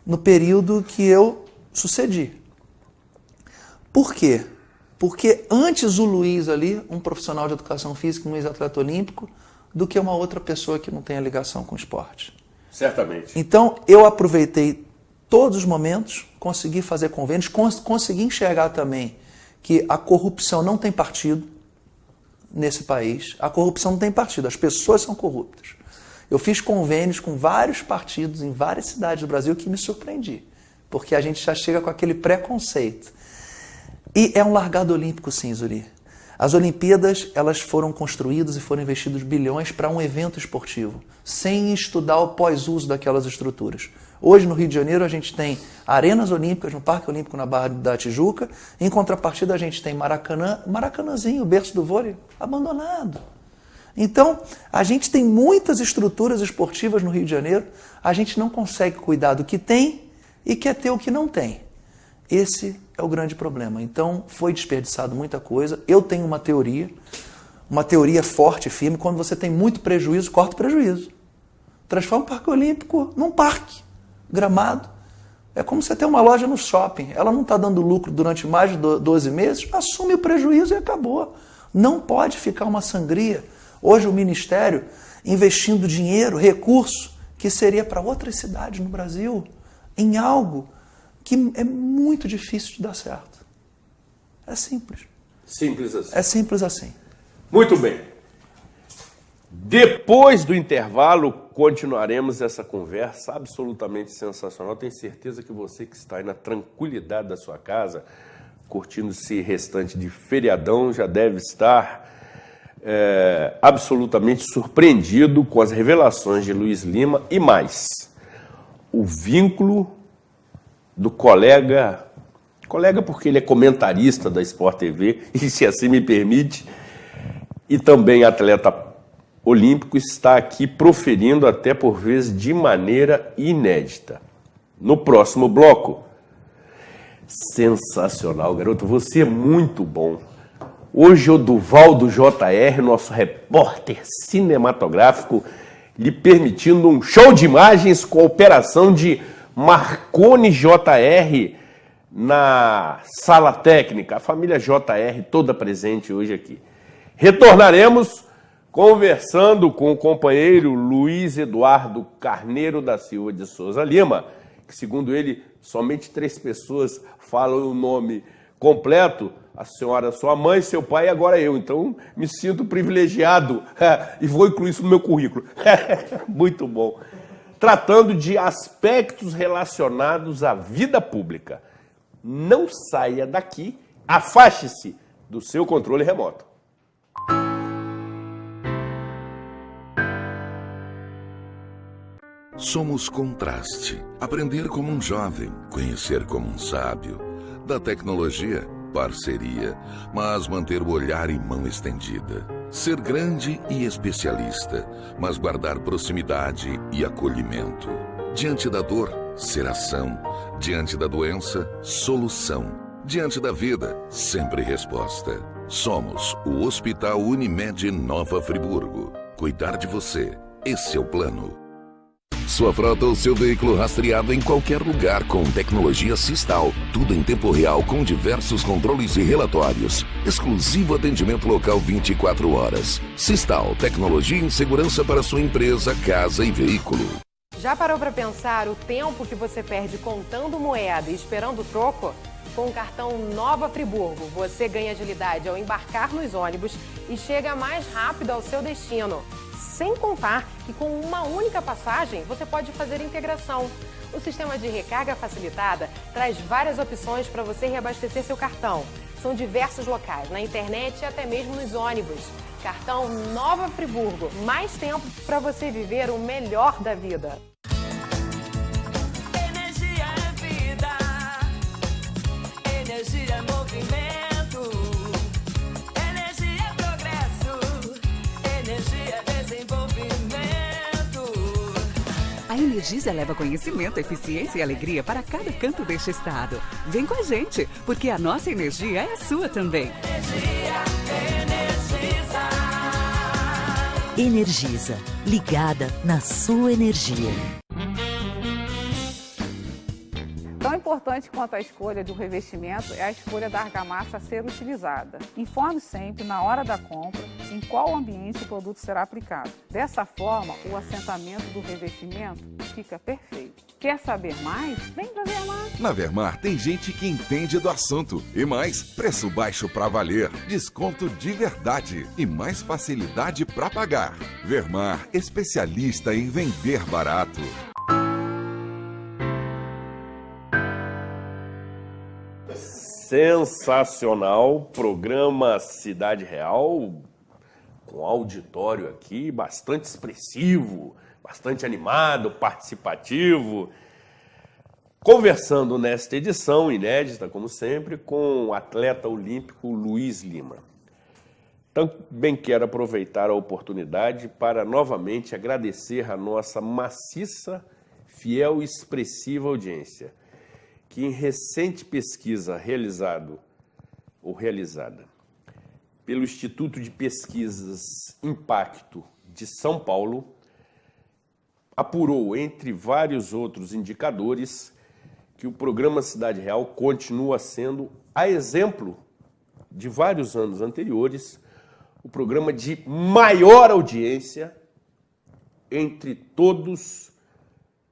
no período que eu sucedi. Por quê? Porque antes o Luiz ali, um profissional de educação física, um ex-atleta olímpico, do que uma outra pessoa que não tenha ligação com o esporte. Certamente. Então, eu aproveitei todos os momentos, consegui fazer convênios, consegui enxergar também que a corrupção não tem partido nesse país. A corrupção não tem partido, as pessoas são corruptas. Eu fiz convênios com vários partidos em várias cidades do Brasil que me surpreendi, porque a gente já chega com aquele preconceito. E é um largado olímpico, sim, Zuri. As Olimpíadas, elas foram construídas e foram investidos bilhões para um evento esportivo, sem estudar o pós-uso daquelas estruturas. Hoje, no Rio de Janeiro, a gente tem arenas olímpicas no Parque Olímpico na Barra da Tijuca. Em contrapartida, a gente tem Maracanã, Maracanãzinho, o berço do vôlei, abandonado. Então, a gente tem muitas estruturas esportivas no Rio de Janeiro, a gente não consegue cuidar do que tem e quer ter o que não tem. Esse é o grande problema. Então, foi desperdiçado muita coisa. Eu tenho uma teoria forte e firme. Quando você tem muito prejuízo, corta o prejuízo. Transforma o Parque Olímpico num parque, gramado. É como você ter uma loja no shopping. Ela não está dando lucro durante mais de 12 meses, assume o prejuízo e acabou. Não pode ficar uma sangria. Hoje o Ministério investindo dinheiro, recurso, que seria para outras cidades no Brasil, em algo que é muito difícil de dar certo. É simples. Simples assim. É simples assim. Muito bem. Depois do intervalo, continuaremos essa conversa absolutamente sensacional. Tenho certeza que você que está aí na tranquilidade da sua casa, curtindo esse restante de feriadão, já deve estar absolutamente surpreendido com as revelações de Luiz Lima e mais. O vínculo do colega porque ele é comentarista da Sport TV, e se assim me permite, e também atleta olímpico, está aqui proferindo até por vezes de maneira inédita. No próximo bloco, sensacional, garoto, você é muito bom. Hoje o Duvaldo JR, nosso repórter cinematográfico, lhe permitindo um show de imagens com a operação de Marconi JR na sala técnica. A família JR toda presente hoje aqui. Retornaremos conversando com o companheiro Luiz Eduardo Carneiro da Silva de Souza Lima, que segundo ele, somente 3 pessoas falam o nome completo: a senhora, sua mãe, seu pai e agora eu. Então, me sinto privilegiado e vou incluir isso no meu currículo. Muito bom. Tratando de aspectos relacionados à vida pública. Não saia daqui, afaste-se do seu controle remoto. Somos contraste. Aprender como um jovem, conhecer como um sábio. Da tecnologia, parceria, mas manter o olhar em mão estendida. Ser grande e especialista, mas guardar proximidade e acolhimento. Diante da dor, ser ação. Diante da doença, solução. Diante da vida, sempre resposta. Somos o Hospital Unimed Nova Friburgo. Cuidar de você, esse é o plano. Sua frota ou seu veículo rastreado em qualquer lugar com tecnologia Sistal. Tudo em tempo real com diversos controles e relatórios. Exclusivo atendimento local 24 horas. Sistal, tecnologia em segurança para sua empresa, casa e veículo. Já parou para pensar o tempo que você perde contando moeda e esperando o troco? Com o cartão Nova Friburgo, você ganha agilidade ao embarcar nos ônibus e chega mais rápido ao seu destino. Sem contar que com uma única passagem você pode fazer integração. O sistema de recarga facilitada traz várias opções para você reabastecer seu cartão. São diversos locais, na internet e até mesmo nos ônibus. Cartão Nova Friburgo. Mais tempo para você viver o melhor da vida. Energia é vida. Energia é movimento. Energia é progresso. Energia é desenvolvimento. A Energisa leva conhecimento, eficiência e alegria para cada canto deste estado. Vem com a gente, porque a nossa energia é a sua também. Energisa, ligada na sua energia. Tão importante quanto a escolha do revestimento é a escolha da argamassa a ser utilizada. Informe sempre, na hora da compra, em qual ambiente o produto será aplicado. Dessa forma, o assentamento do revestimento fica perfeito. Quer saber mais? Vem pra Vermar! Na Vermar tem gente que entende do assunto. E mais, preço baixo pra valer, desconto de verdade e mais facilidade pra pagar. Vermar, especialista em vender barato. Sensacional, programa Cidade Real, com auditório aqui bastante expressivo, bastante animado, participativo. Conversando nesta edição, inédita como sempre, com o atleta olímpico Luiz Lima. Também quero aproveitar a oportunidade para novamente agradecer a nossa maciça, fiel e expressiva audiência, que em recente pesquisa realizada pelo Instituto de Pesquisas Impacto de São Paulo, apurou, entre vários outros indicadores, que o programa Cidade Real continua sendo, a exemplo de vários anos anteriores, o programa de maior audiência entre todos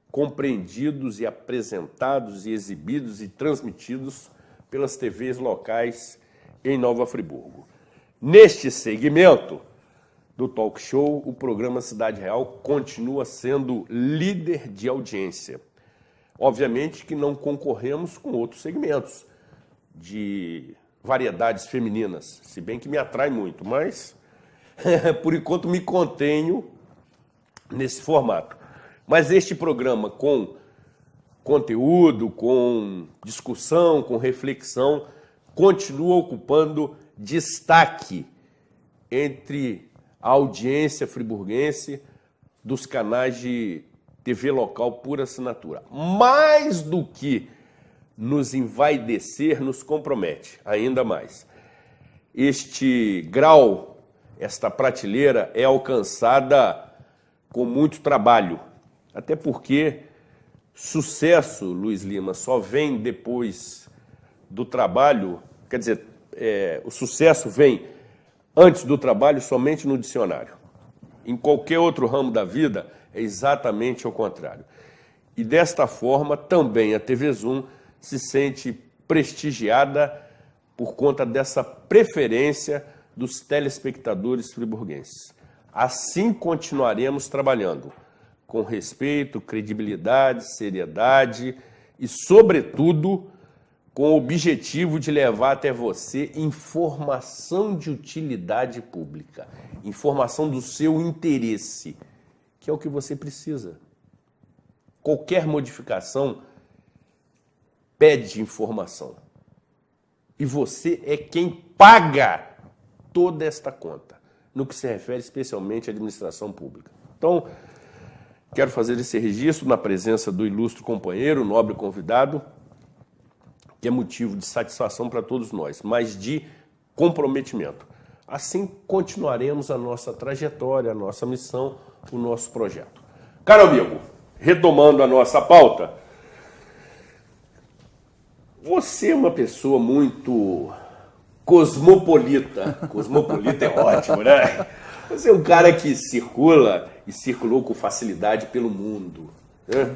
compreendidos e apresentados e exibidos e transmitidos pelas TVs locais em Nova Friburgo. Neste segmento do talk show, o programa Cidade Real continua sendo líder de audiência. Obviamente que não concorremos com outros segmentos de variedades femininas, se bem que me atrai muito, mas por enquanto me contenho nesse formato. Mas este programa com conteúdo, com discussão, com reflexão, continua ocupando destaque entre a audiência friburguense dos canais de TV local por assinatura. Mais do que nos envaidecer, nos compromete ainda mais. Este grau, esta prateleira é alcançada com muito trabalho. Até porque sucesso, Luiz Lima, só vem depois do trabalho, quer dizer, o sucesso vem antes do trabalho somente no dicionário. Em qualquer outro ramo da vida é exatamente ao contrário. E desta forma também a TV Zoom se sente prestigiada por conta dessa preferência dos telespectadores friburguenses. Assim continuaremos trabalhando, com respeito, credibilidade, seriedade e, sobretudo, com o objetivo de levar até você informação de utilidade pública, informação do seu interesse, que é o que você precisa. Qualquer modificação pede informação. E você é quem paga toda esta conta, no que se refere especialmente à administração pública. Então, quero fazer esse registro na presença do ilustre companheiro, nobre convidado, que é motivo de satisfação para todos nós, mas de comprometimento. Assim continuaremos a nossa trajetória, a nossa missão, o nosso projeto. Caro amigo, retomando a nossa pauta, você é uma pessoa muito cosmopolita. Cosmopolita é ótimo, né? Você é um cara que circula e circulou com facilidade pelo mundo, né?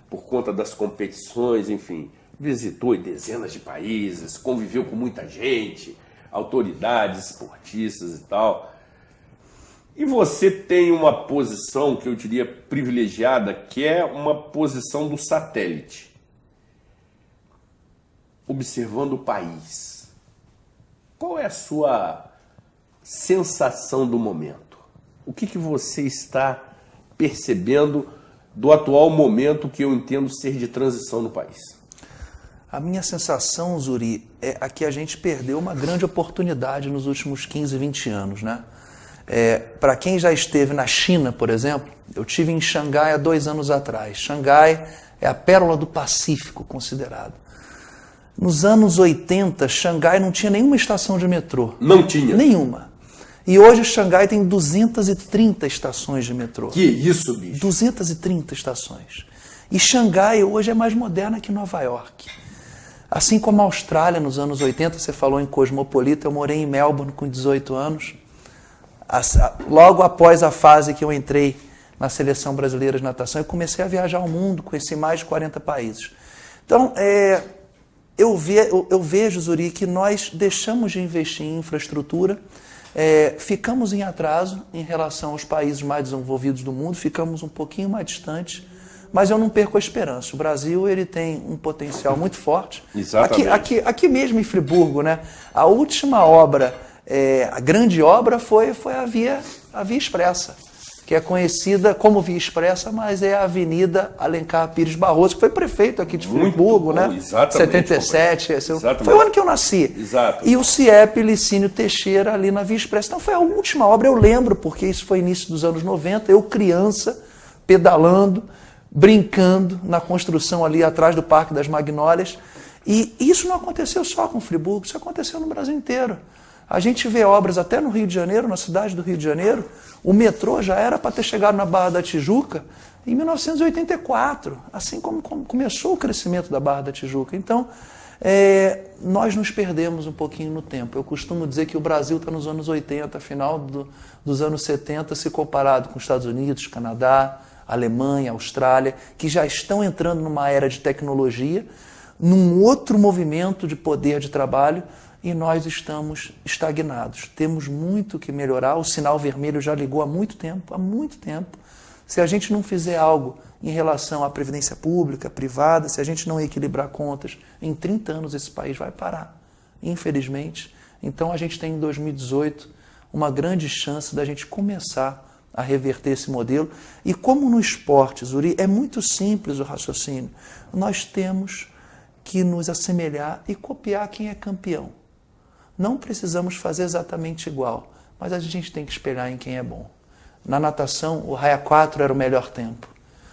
Por conta das competições, enfim. Visitou em dezenas de países, conviveu com muita gente, autoridades, esportistas e tal. E você tem uma posição que eu diria privilegiada, que é uma posição do satélite, observando o país. Qual é a sua sensação do momento? O que você está percebendo do atual momento que eu entendo ser de transição no país? A minha sensação, Zuri, é a que a gente perdeu uma grande oportunidade nos últimos 15, 20 anos, né? Para quem já esteve na China, por exemplo, eu estive em Xangai há 2 anos atrás. Xangai é a pérola do Pacífico, considerado. Nos anos 80, Xangai não tinha nenhuma estação de metrô. Não tinha? Nenhuma. E hoje Xangai tem 230 estações de metrô. Que isso, bicho? 230 estações. E Xangai hoje é mais moderna que Nova York. Assim como a Austrália, nos anos 80, você falou em cosmopolita, eu morei em Melbourne com 18 anos. Logo após a fase que eu entrei na Seleção Brasileira de Natação, eu comecei a viajar ao mundo, conheci mais de 40 países. Então, eu vejo, Zuri, que nós deixamos de investir em infraestrutura, ficamos em atraso em relação aos países mais desenvolvidos do mundo, ficamos um pouquinho mais distantes, mas eu não perco a esperança. O Brasil ele tem um potencial muito forte. Exatamente. Aqui mesmo em Friburgo, né? A última obra, a grande obra foi a Via Expressa, que é conhecida como Via Expressa, mas é a Avenida Alencar Pires Barroso, que foi prefeito aqui de Friburgo, né? Exatamente. 77, Exatamente. foi o ano que eu nasci. Exato. E o CIEP Licínio Teixeira ali na Via Expressa. Então foi a última obra, eu lembro, porque isso foi início dos anos 90, eu criança, pedalando, brincando na construção ali atrás do Parque das Magnólias. E isso não aconteceu só com Friburgo, isso aconteceu no Brasil inteiro. A gente vê obras até no Rio de Janeiro, na cidade do Rio de Janeiro. O metrô já era para ter chegado na Barra da Tijuca em 1984, assim como começou o crescimento da Barra da Tijuca. Então, nós nos perdemos um pouquinho no tempo. Eu costumo dizer que o Brasil está nos anos 80, final dos anos 70, se comparado com os Estados Unidos, Canadá, Alemanha, Austrália, que já estão entrando numa era de tecnologia, num outro movimento de poder de trabalho, e nós estamos estagnados. Temos muito que melhorar, o sinal vermelho já ligou há muito tempo. Se a gente não fizer algo em relação à previdência pública, privada, se a gente não equilibrar contas, em 30 anos esse país vai parar, infelizmente. Então a gente tem em 2018 uma grande chance da gente começar a reverter esse modelo. E como no esporte, Zuri, é muito simples o raciocínio. Nós temos que nos assemelhar e copiar quem é campeão. Não precisamos fazer exatamente igual, mas a gente tem que espelhar em quem é bom. Na natação, o raia 4 era o melhor tempo.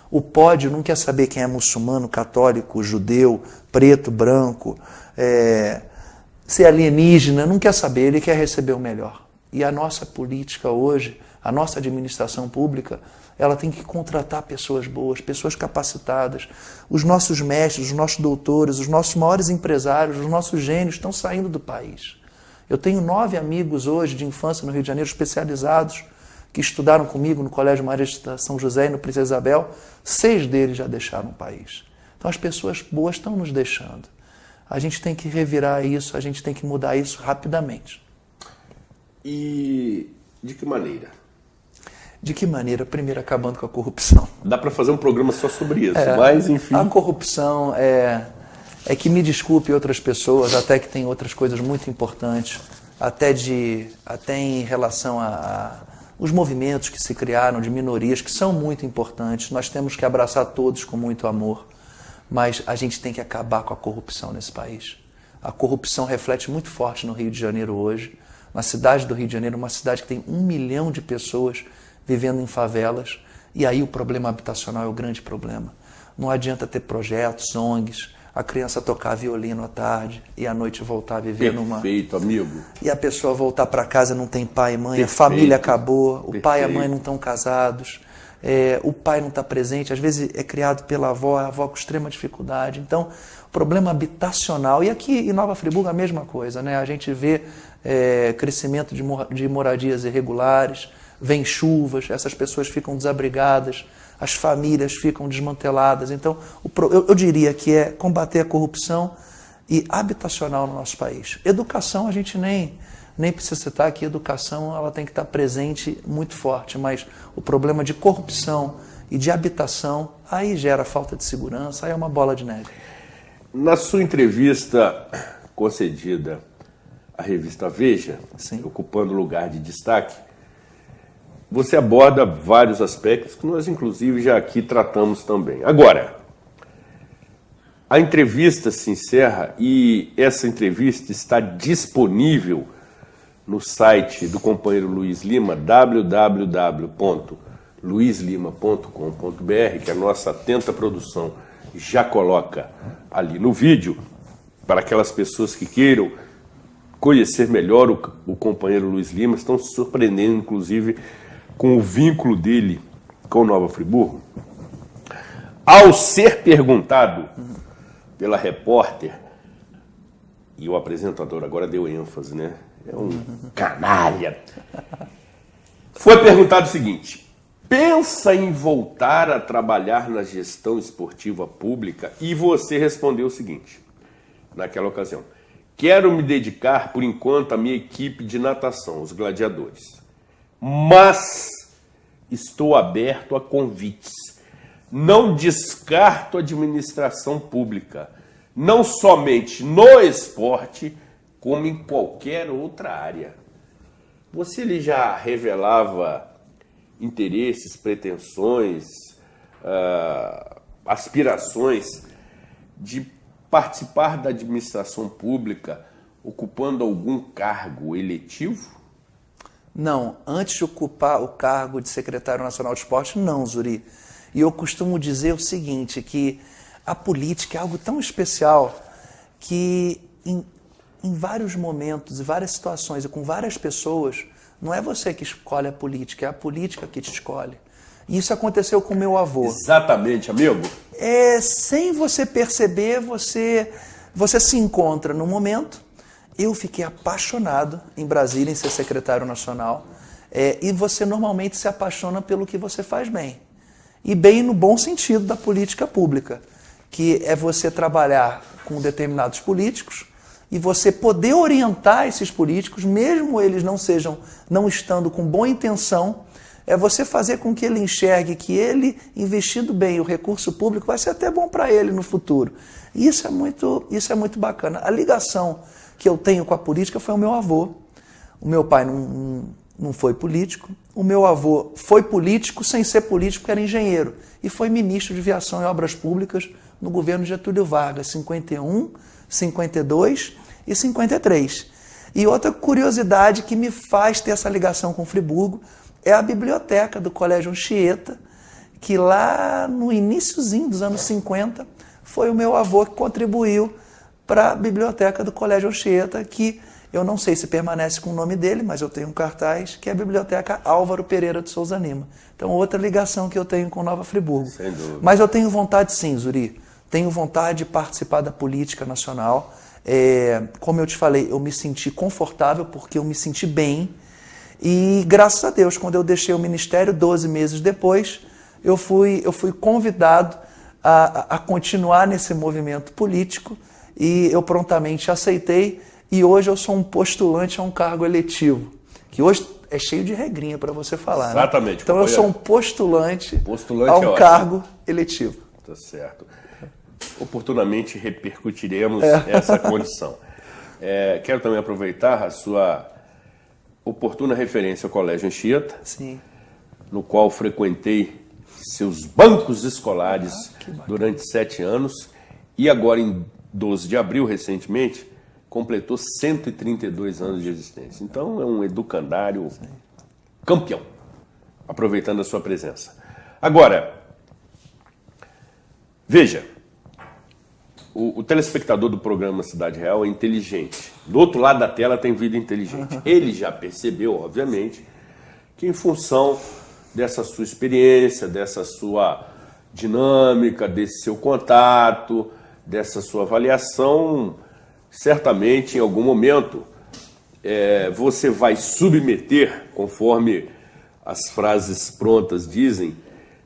O pódio não quer saber quem é muçulmano, católico, judeu, preto, branco, se é alienígena, não quer saber, ele quer receber o melhor. E a nossa política hoje, a nossa administração pública, ela tem que contratar pessoas boas, pessoas capacitadas. Os nossos mestres, os nossos doutores, os nossos maiores empresários, os nossos gênios estão saindo do país. Eu tenho 9 amigos hoje de infância no Rio de Janeiro, especializados, que estudaram comigo no Colégio Marista São José e no Princesa Isabel. 6 deles já deixaram o país. Então as pessoas boas estão nos deixando. A gente tem que revirar isso, a gente tem que mudar isso rapidamente. E de que maneira? De que maneira? Primeiro, acabando com a corrupção. Dá para fazer um programa só sobre isso, mas enfim. A corrupção é que, me desculpe outras pessoas, até que tem outras coisas muito importantes, até em relação a os movimentos que se criaram de minorias, que são muito importantes. Nós temos que abraçar todos com muito amor, mas a gente tem que acabar com a corrupção nesse país. A corrupção reflete muito forte no Rio de Janeiro hoje. Na cidade do Rio de Janeiro, uma cidade que tem 1 milhão de pessoas vivendo em favelas, e aí o problema habitacional é o grande problema. Não adianta ter projetos, ONGs, a criança tocar violino à tarde e à noite voltar a viver Perfeito, amigo. E a pessoa voltar para casa não tem pai e mãe, Perfeito. A família acabou, o Perfeito. pai e a mãe não estão casados, o pai não está presente, às vezes é criado pela avó, a avó com extrema dificuldade. Então, problema habitacional. E aqui em Nova Friburgo a mesma coisa, né? A gente vê crescimento de moradias irregulares, vem chuvas, essas pessoas ficam desabrigadas, as famílias ficam desmanteladas. Então, eu diria que é combater a corrupção e habitacional no nosso país. Educação, a gente nem precisa citar aqui, educação ela tem que estar presente muito forte, mas o problema de corrupção e de habitação, aí gera falta de segurança, aí é uma bola de neve. Na sua entrevista concedida à revista Veja, Sim. ocupando lugar de destaque, você aborda vários aspectos que nós, inclusive, já aqui tratamos também. Agora, a entrevista se encerra e essa entrevista está disponível no site do companheiro Luiz Lima, www.luislima.com.br, que a nossa atenta produção já coloca ali no vídeo, para aquelas pessoas que queiram conhecer melhor o companheiro Luiz Lima, estão se surpreendendo, inclusive, com o vínculo dele com Nova Friburgo. Ao ser perguntado pela repórter, e o apresentador agora deu ênfase, né? É um canalha. Foi perguntado o seguinte: pensa em voltar a trabalhar na gestão esportiva pública? E você respondeu o seguinte, naquela ocasião: quero me dedicar, por enquanto, à minha equipe de natação, os gladiadores. Mas estou aberto a convites. Não descarto a administração pública, não somente no esporte, como em qualquer outra área. Você lhe já revelava interesses, pretensões, aspirações de participar da administração pública ocupando algum cargo eletivo? Não, antes de ocupar o cargo de secretário nacional de esporte, não, Zuri. E eu costumo dizer o seguinte, que a política é algo tão especial que em vários momentos, em várias situações e com várias pessoas, não é você que escolhe a política, é a política que te escolhe. E isso aconteceu com meu avô. Exatamente, amigo. Sem você perceber, você se encontra no momento. Eu fiquei apaixonado em Brasília em ser secretário nacional. E você normalmente se apaixona pelo que você faz bem. E bem no bom sentido da política pública, que é você trabalhar com determinados políticos e você poder orientar esses políticos, mesmo eles não estando com boa intenção, é você fazer com que ele enxergue que ele, investindo bem o recurso público, vai ser até bom para ele no futuro. E isso é muito bacana. A ligação que eu tenho com a política foi o meu avô. O meu pai não foi político. O meu avô foi político sem ser político, era engenheiro. E foi ministro de Viação e Obras Públicas no governo Getúlio Vargas, 51, 52 e 53. E outra curiosidade que me faz ter essa ligação com Friburgo é a biblioteca do Colégio Anchieta, que lá no iniciozinho dos anos 50 foi o meu avô que contribuiu para a biblioteca do Colégio Anchieta, que eu não sei se permanece com o nome dele, mas eu tenho um cartaz, que é a Biblioteca Álvaro Pereira de Souza Lima. Então, outra ligação que eu tenho com Nova Friburgo. Sem dúvida. Mas eu tenho vontade sim, Zuri. Tenho vontade de participar da política nacional. Como eu te falei, eu me senti confortável porque eu me senti bem. E, graças a Deus, quando eu deixei o ministério, 12 meses depois, eu fui convidado a continuar nesse movimento político e eu prontamente aceitei. E hoje eu sou um postulante a um cargo eletivo, que hoje é cheio de regrinha para você falar. Exatamente. Né? Então eu sou um postulante a um cargo eletivo. Tá certo. Oportunamente repercutiremos essa condição. Quero também aproveitar a sua oportuna referência ao Colégio Anchieta, sim, no qual frequentei seus bancos escolares durante 7 anos e agora em 12 de abril, recentemente, completou 132 anos de existência. Então é um educandário campeão, aproveitando a sua presença. Agora, veja, o telespectador do programa Cidade Real é inteligente. Do outro lado da tela tem vida inteligente. Ele já percebeu, obviamente, que em função dessa sua experiência, dessa sua dinâmica, desse seu contato, dessa sua avaliação, certamente em algum momento você vai submeter, conforme as frases prontas dizem,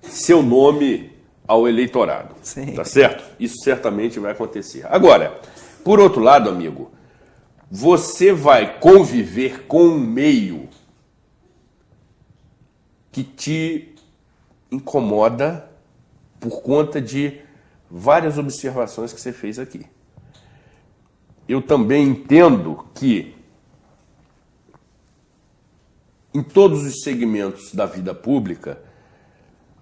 seu nome ao eleitorado. Sim. Tá certo? Isso certamente vai acontecer. Agora, por outro lado, amigo, você vai conviver com um meio que te incomoda por conta de várias observações que você fez aqui. Eu também entendo que em todos os segmentos da vida pública,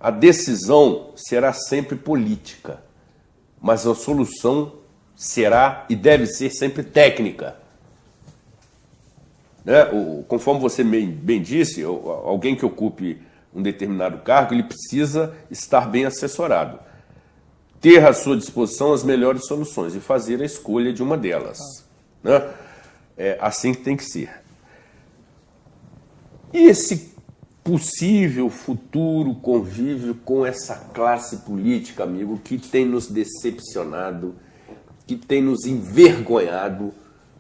a decisão será sempre política, mas a solução será e deve ser sempre técnica. Conforme você bem disse, alguém que ocupe um determinado cargo, ele precisa estar bem assessorado, ter à sua disposição as melhores soluções e fazer a escolha de uma delas. É assim que tem que ser. E esse possível futuro convívio com essa classe política, amigo, que tem nos decepcionado, que tem nos envergonhado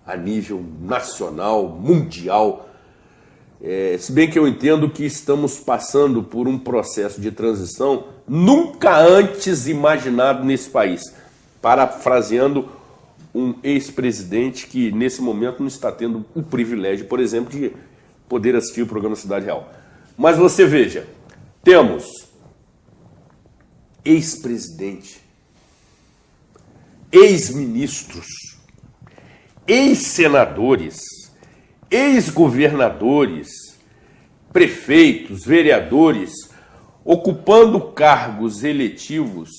a nível nacional, mundial. Se bem que eu entendo que estamos passando por um processo de transição nunca antes imaginado nesse país. Parafraseando um ex-presidente que, nesse momento, não está tendo o privilégio, por exemplo, de poder assistir o programa Cidade Real. Mas você veja, temos ex-presidente, ex-ministros, ex-senadores, ex-governadores, prefeitos, vereadores, ocupando cargos eletivos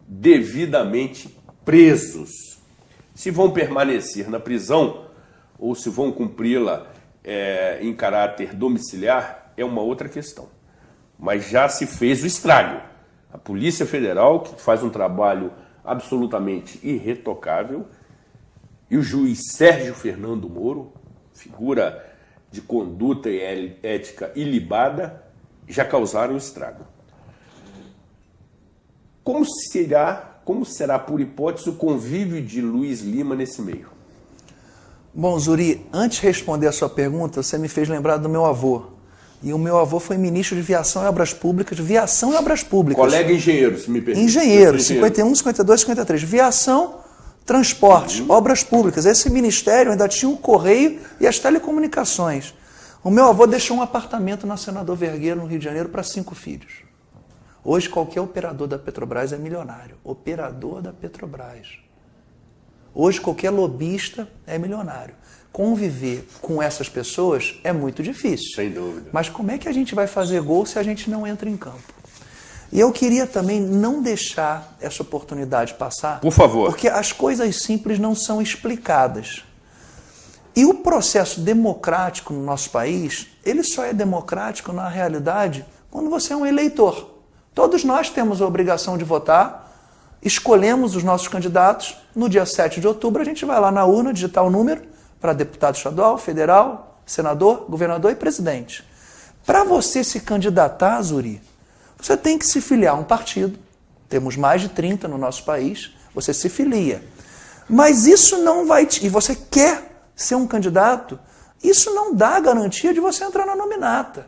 devidamente presos. Se vão permanecer na prisão ou se vão cumpri-la em caráter domiciliar é uma outra questão. Mas já se fez o estrago. A Polícia Federal, que faz um trabalho absolutamente irretocável, e o juiz Sérgio Fernando Moro, figura de conduta e ética ilibada, já causaram estrago. Como será, por hipótese, o convívio de Luiz Lima nesse meio? Bom, Zuri, antes de responder a sua pergunta, você me fez lembrar do meu avô. E o meu avô foi ministro de Viação e Obras Públicas. Viação e Obras Públicas. Colega engenheiro, se me permite. Engenheiro, 51, 52, 53. Viação, Transportes, Obras Públicas. Esse ministério ainda tinha o Correio e as Telecomunicações. O meu avô deixou um apartamento na Senador Vergueiro, no Rio de Janeiro, para 5 filhos. Hoje, qualquer operador da Petrobras é milionário. Operador da Petrobras. Hoje, qualquer lobista é milionário. Conviver com essas pessoas é muito difícil. Sem dúvida. Mas como é que a gente vai fazer gol se a gente não entra em campo? E eu queria também não deixar essa oportunidade passar. Por favor. Porque as coisas simples não são explicadas. E o processo democrático no nosso país, ele só é democrático na realidade quando você é um eleitor. Todos nós temos a obrigação de votar, escolhemos os nossos candidatos, no dia 7 de outubro a gente vai lá na urna digitar o número para deputado estadual, federal, senador, governador e presidente. Para você se candidatar, Zuri, você tem que se filiar a um partido. Temos mais de 30 no nosso país, você se filia. Mas isso não vai... E você quer ser um candidato, isso não dá garantia de você entrar na nominata.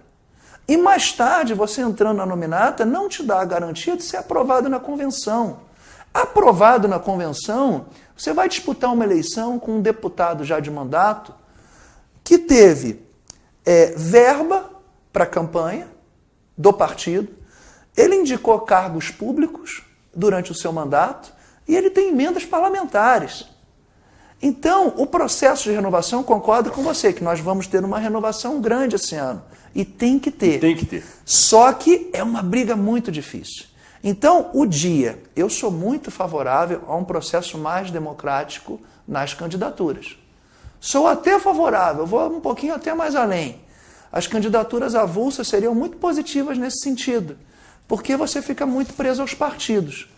E mais tarde, você entrando na nominata, não te dá a garantia de ser aprovado na convenção. Aprovado na convenção, você vai disputar uma eleição com um deputado já de mandato que teve verba para a campanha do partido, ele indicou cargos públicos durante o seu mandato e ele tem emendas parlamentares. Então, o processo de renovação, concordo com você, que nós vamos ter uma renovação grande esse ano. E tem que ter. Tem que ter. Só que é uma briga muito difícil. Então, eu sou muito favorável a um processo mais democrático nas candidaturas. Sou até favorável, vou um pouquinho até mais além. As candidaturas avulsas seriam muito positivas nesse sentido, porque você fica muito preso aos partidos.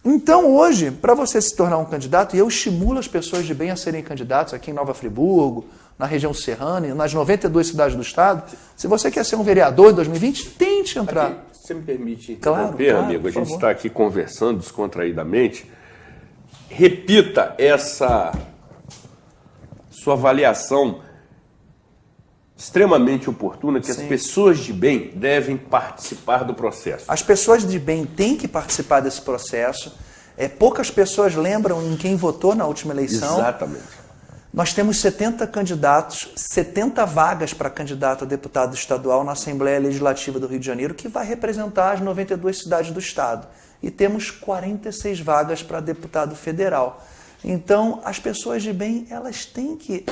Então, hoje, para você se tornar um candidato, e eu estimulo as pessoas de bem a serem candidatos aqui em Nova Friburgo, na região serrana, nas 92 cidades do estado, se você quer ser um vereador em 2020, tente entrar. Aqui, você me permite interromper, claro, amigo? A gente está aqui conversando descontraídamente. Repita essa sua avaliação extremamente oportuna, que Sim. As pessoas de bem devem participar do processo. As pessoas de bem têm que participar desse processo. Poucas pessoas lembram em quem votou na última eleição. Exatamente. Nós temos 70 candidatos, 70 vagas para candidato a deputado estadual na Assembleia Legislativa do Rio de Janeiro, que vai representar as 92 cidades do estado. E temos 46 vagas para deputado federal. Então, as pessoas de bem, elas têm que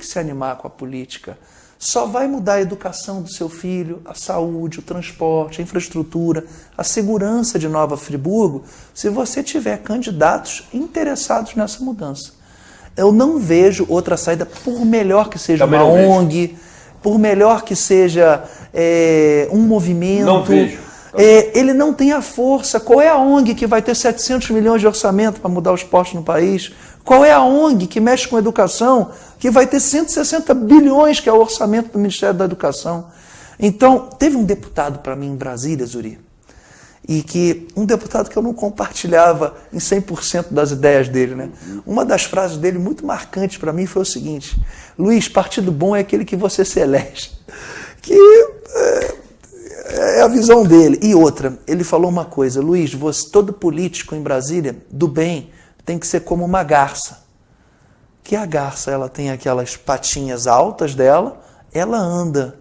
se animar com a política. Só vai mudar a educação do seu filho, a saúde, o transporte, a infraestrutura, a segurança de Nova Friburgo, se você tiver candidatos interessados nessa mudança. Eu não vejo outra saída, por melhor que seja uma ONG, por melhor que seja um movimento. Não vejo. Ele não tem a força. Qual é a ONG que vai ter 700 milhões de orçamento para mudar os postos no país? Qual é a ONG que mexe com educação que vai ter 160 bilhões, que é o orçamento do Ministério da Educação? Então, teve um deputado para mim em Brasília, Zuri, e que um deputado que eu não compartilhava em 100% das ideias dele, né? Uma das frases dele muito marcantes para mim foi o seguinte: Luiz, partido bom é aquele que você se elege. Que é a visão dele. E outra, ele falou uma coisa: Luiz, todo político em Brasília, do bem, tem que ser como uma garça. Que a garça, ela tem aquelas patinhas altas dela, ela anda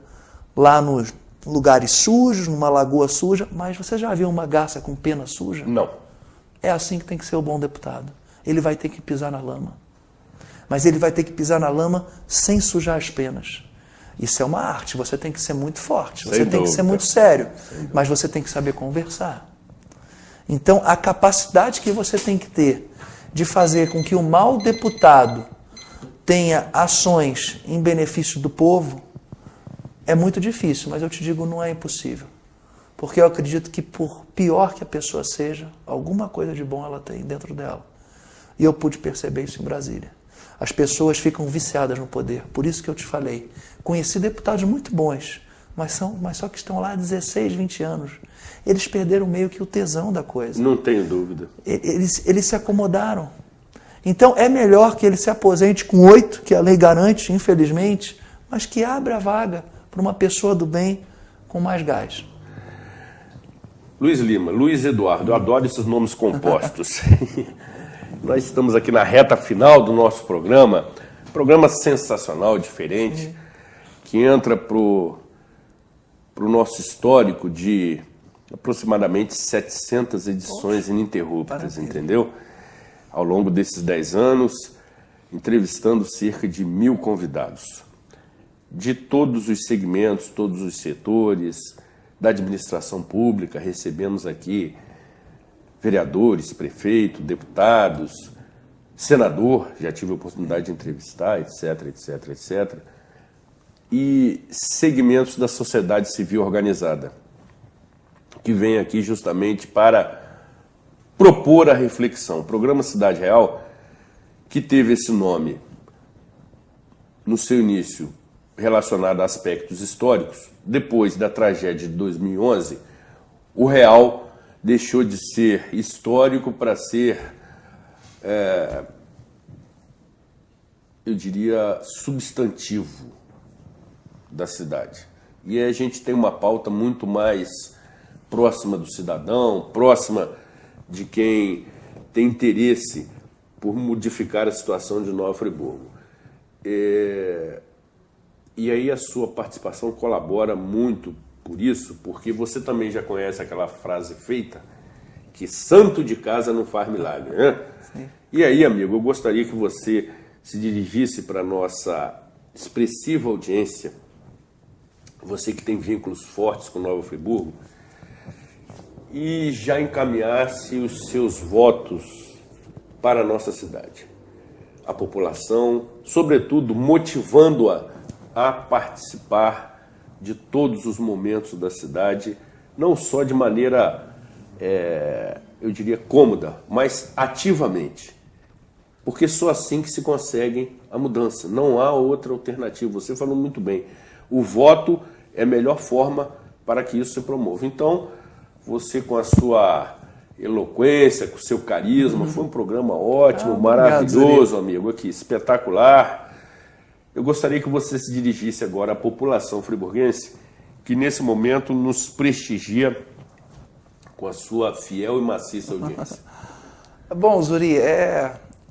lá nos lugares sujos, numa lagoa suja, mas você já viu uma garça com pena suja? Não. É assim que tem que ser o bom deputado. Ele vai ter que pisar na lama. Mas ele vai ter que pisar na lama sem sujar as penas. Isso é uma arte, você tem que ser muito forte, você tem que ser muito sério, mas você tem que saber conversar. Então, a capacidade que você tem que ter de fazer com que o mau deputado tenha ações em benefício do povo é muito difícil, mas eu te digo, não é impossível. Porque eu acredito que, por pior que a pessoa seja, alguma coisa de bom ela tem dentro dela. E eu pude perceber isso em Brasília. As pessoas ficam viciadas no poder. Por isso que eu te falei. Conheci deputados muito bons, mas só que estão lá há 16, 20 anos. Eles perderam meio que o tesão da coisa. Não tenho dúvida. Eles se acomodaram. Então é melhor que ele se aposente com 8, que a lei garante, infelizmente, mas que abra a vaga para uma pessoa do bem com mais gás. Luiz Lima, Luiz Eduardo, eu adoro esses nomes compostos. Nós estamos aqui na reta final do nosso programa sensacional, diferente, que entra para o nosso histórico de aproximadamente 700 edições ininterruptas, entendeu? Ao longo desses 10 anos, entrevistando cerca de 1.000 convidados, de todos os segmentos, todos os setores, da administração pública. Recebemos aqui vereadores, prefeito, deputados, senador, já tive a oportunidade de entrevistar, etc, etc, etc. E segmentos da sociedade civil organizada, que vem aqui justamente para propor a reflexão. O programa Cidade Real, que teve esse nome no seu início relacionado a aspectos históricos, depois da tragédia de 2011, o Real deixou de ser histórico para ser, eu diria, substantivo da cidade. E a gente tem uma pauta muito mais próxima do cidadão, próxima de quem tem interesse por modificar a situação de Nova Friburgo. E aí a sua participação colabora muito por isso, porque você também já conhece aquela frase feita, que santo de casa não faz milagre, né? Sim. E aí, amigo, eu gostaria que você se dirigisse para a nossa expressiva audiência, você que tem vínculos fortes com Nova Friburgo, e já encaminhasse os seus votos para a nossa cidade. A população, sobretudo, motivando-a a participar de todos os momentos da cidade, não só de maneira, eu diria, cômoda, mas ativamente. Porque só assim que se consegue a mudança. Não há outra alternativa. Você falou muito bem. O voto é a melhor forma para que isso se promova. Então, você com a sua eloquência, com o seu carisma, foi um programa ótimo, maravilhoso, amigo, aqui, espetacular. Eu gostaria que você se dirigisse agora à população friburguense, que nesse momento nos prestigia com a sua fiel e maciça audiência. Bom, Zuri,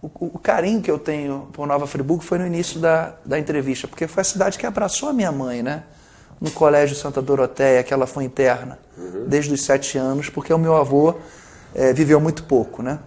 o carinho que eu tenho por Nova Friburgo foi no início da entrevista, porque foi a cidade que abraçou a minha mãe, né? No Colégio Santa Doroteia, que ela foi interna desde os 7 anos, porque o meu avô viveu muito pouco, né?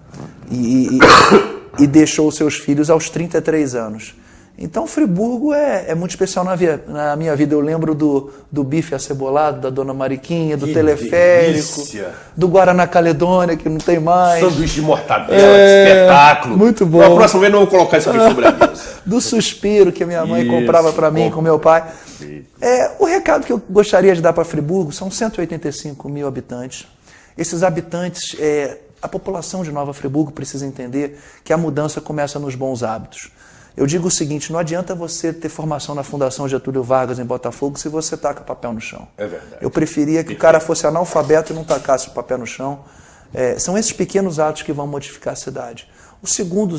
E deixou os seus filhos aos 33 anos. Então, Friburgo é muito especial na minha vida. Eu lembro do bife acebolado, da Dona Mariquinha, do teleférico, delícia. Do Guaraná Caledônia, que não tem mais. Sanduíche de mortadela, espetáculo. Muito bom. Na próxima vez não vou colocar isso aqui sobre a mesa. Do suspiro que a minha mãe comprava para mim com meu pai. O recado que eu gostaria de dar para Friburgo, são 185 mil habitantes. Esses habitantes, a população de Nova Friburgo precisa entender que a mudança começa nos bons hábitos. Eu digo o seguinte, não adianta você ter formação na Fundação Getúlio Vargas em Botafogo se você taca papel no chão. É verdade. Eu preferia que o cara fosse analfabeto e não tacasse o papel no chão. São esses pequenos atos que vão modificar a cidade. O segundo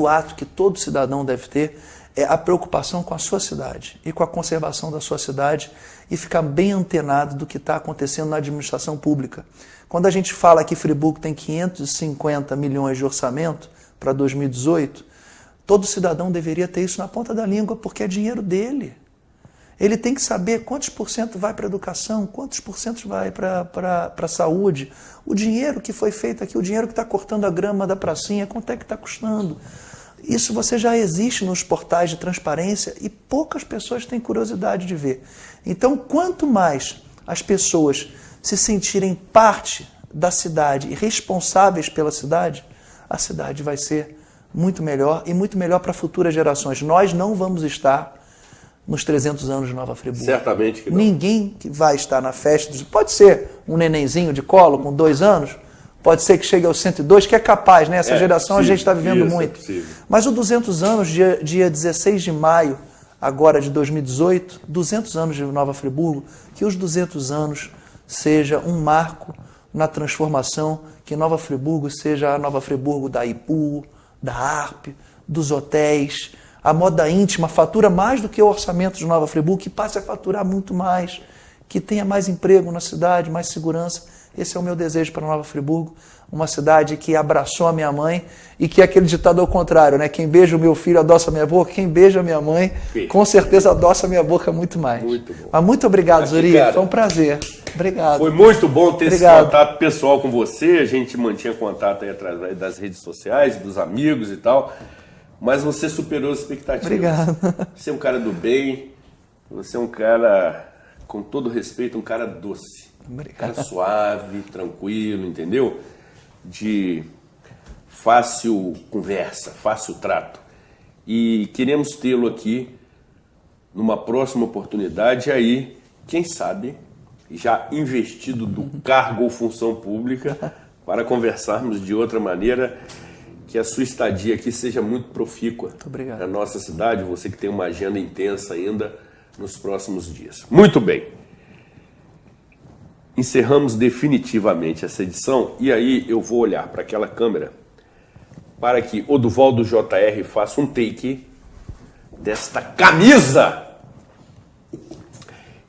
ato que todo cidadão deve ter é a preocupação com a sua cidade e com a conservação da sua cidade e ficar bem antenado do que está acontecendo na administração pública. Quando a gente fala que Friburgo tem 550 milhões de orçamento para 2018, todo cidadão deveria ter isso na ponta da língua, porque é dinheiro dele. Ele tem que saber quantos por cento vai para a educação, quantos por cento vai para a saúde. O dinheiro que foi feito aqui, o dinheiro que está cortando a grama da pracinha, quanto é que está custando? Isso você já existe nos portais de transparência e poucas pessoas têm curiosidade de ver. Então, quanto mais as pessoas se sentirem parte da cidade e responsáveis pela cidade, a cidade vai ser muito melhor e muito melhor para futuras gerações. Nós não vamos estar nos 300 anos de Nova Friburgo. Certamente que não. Ninguém que vai estar na festa, pode ser um nenenzinho de colo com 2 anos, pode ser que chegue aos 102, que é capaz, né? Essa geração possível, a gente está vivendo muito. Mas o 200 anos, dia 16 de maio, agora de 2018, 200 anos de Nova Friburgo, que os 200 anos seja um marco na transformação, que Nova Friburgo seja a Nova Friburgo da IPU, da ARP, dos hotéis. A moda íntima fatura mais do que o orçamento de Nova Friburgo, que passe a faturar muito mais, que tenha mais emprego na cidade, mais segurança. Esse é o meu desejo para Nova Friburgo, uma cidade que abraçou a minha mãe e que é aquele ditado ao contrário, né? Quem beija o meu filho adoça a minha boca, quem beija a minha mãe, com certeza adoça a minha boca muito mais. Muito bom. Mas muito obrigado, Zuri, cara, foi um prazer. Obrigado. Foi muito bom ter esse contato pessoal com você, a gente mantinha contato aí através das redes sociais, dos amigos e tal, mas você superou as expectativas. Obrigado. Você é um cara do bem, você é um cara, com todo respeito, um cara doce. Obrigado. Um cara suave, tranquilo, entendeu? De fácil conversa, fácil trato. E queremos tê-lo aqui numa próxima oportunidade aí, quem sabe, já investido do cargo ou função pública, para conversarmos de outra maneira, que a sua estadia aqui seja muito profícua na nossa cidade, você que tem uma agenda intensa ainda nos próximos dias. Muito bem. Encerramos definitivamente essa edição e aí eu vou olhar para aquela câmera para que o Oduvaldo JR faça um take desta camisa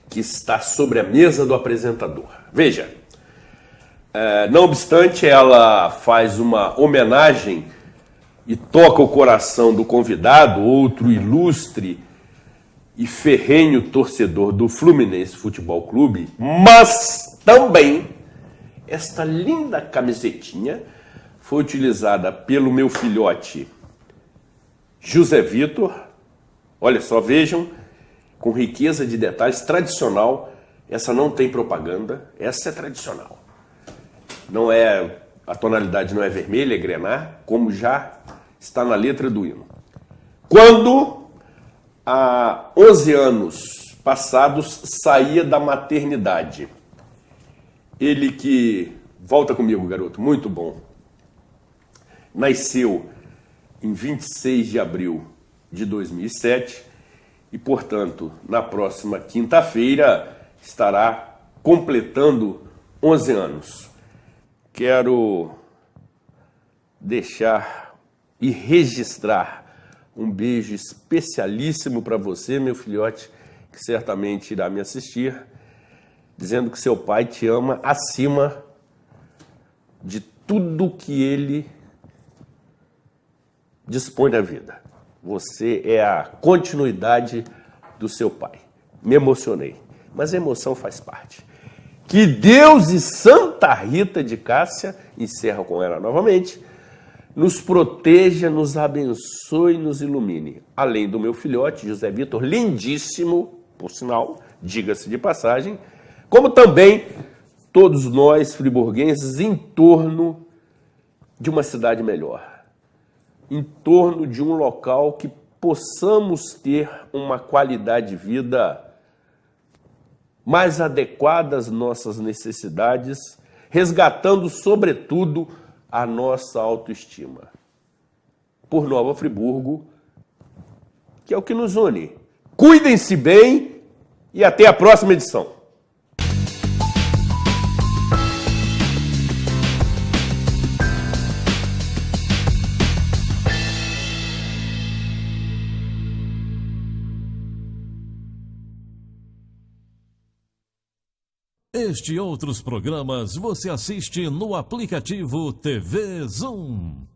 que está sobre a mesa do apresentador. Veja, não obstante, ela faz uma homenagem e toca o coração do convidado, outro ilustre e ferrenho torcedor do Fluminense Futebol Clube, mas também esta linda camisetinha foi utilizada pelo meu filhote José Vitor. Olha só, vejam, com riqueza de detalhes, tradicional. Essa não tem propaganda, essa é tradicional. Não é, a tonalidade não é vermelha, é grená, como já está na letra do hino. Quando, há 11 anos passados, saía da maternidade, ele que, volta comigo, garoto, muito bom, nasceu em 26 de abril de 2007 e, portanto, na próxima quinta-feira estará completando 11 anos. Quero deixar e registrar um beijo especialíssimo para você, meu filhote, que certamente irá me assistir, dizendo que seu pai te ama acima de tudo que ele dispõe da vida. Você é a continuidade do seu pai. Me emocionei, mas a emoção faz parte. Que Deus e Santa Rita de Cássia, encerro com ela novamente, nos proteja, nos abençoe e nos ilumine. Além do meu filhote, José Vitor, lindíssimo, por sinal, diga-se de passagem, como também todos nós, friburguenses, em torno de uma cidade melhor. Em torno de um local que possamos ter uma qualidade de vida mais adequada às nossas necessidades, resgatando, sobretudo, a nossa autoestima. por Nova Friburgo, que é o que nos une. Cuidem-se bem e até a próxima edição. Este e outros programas você assiste no aplicativo TV Zoom.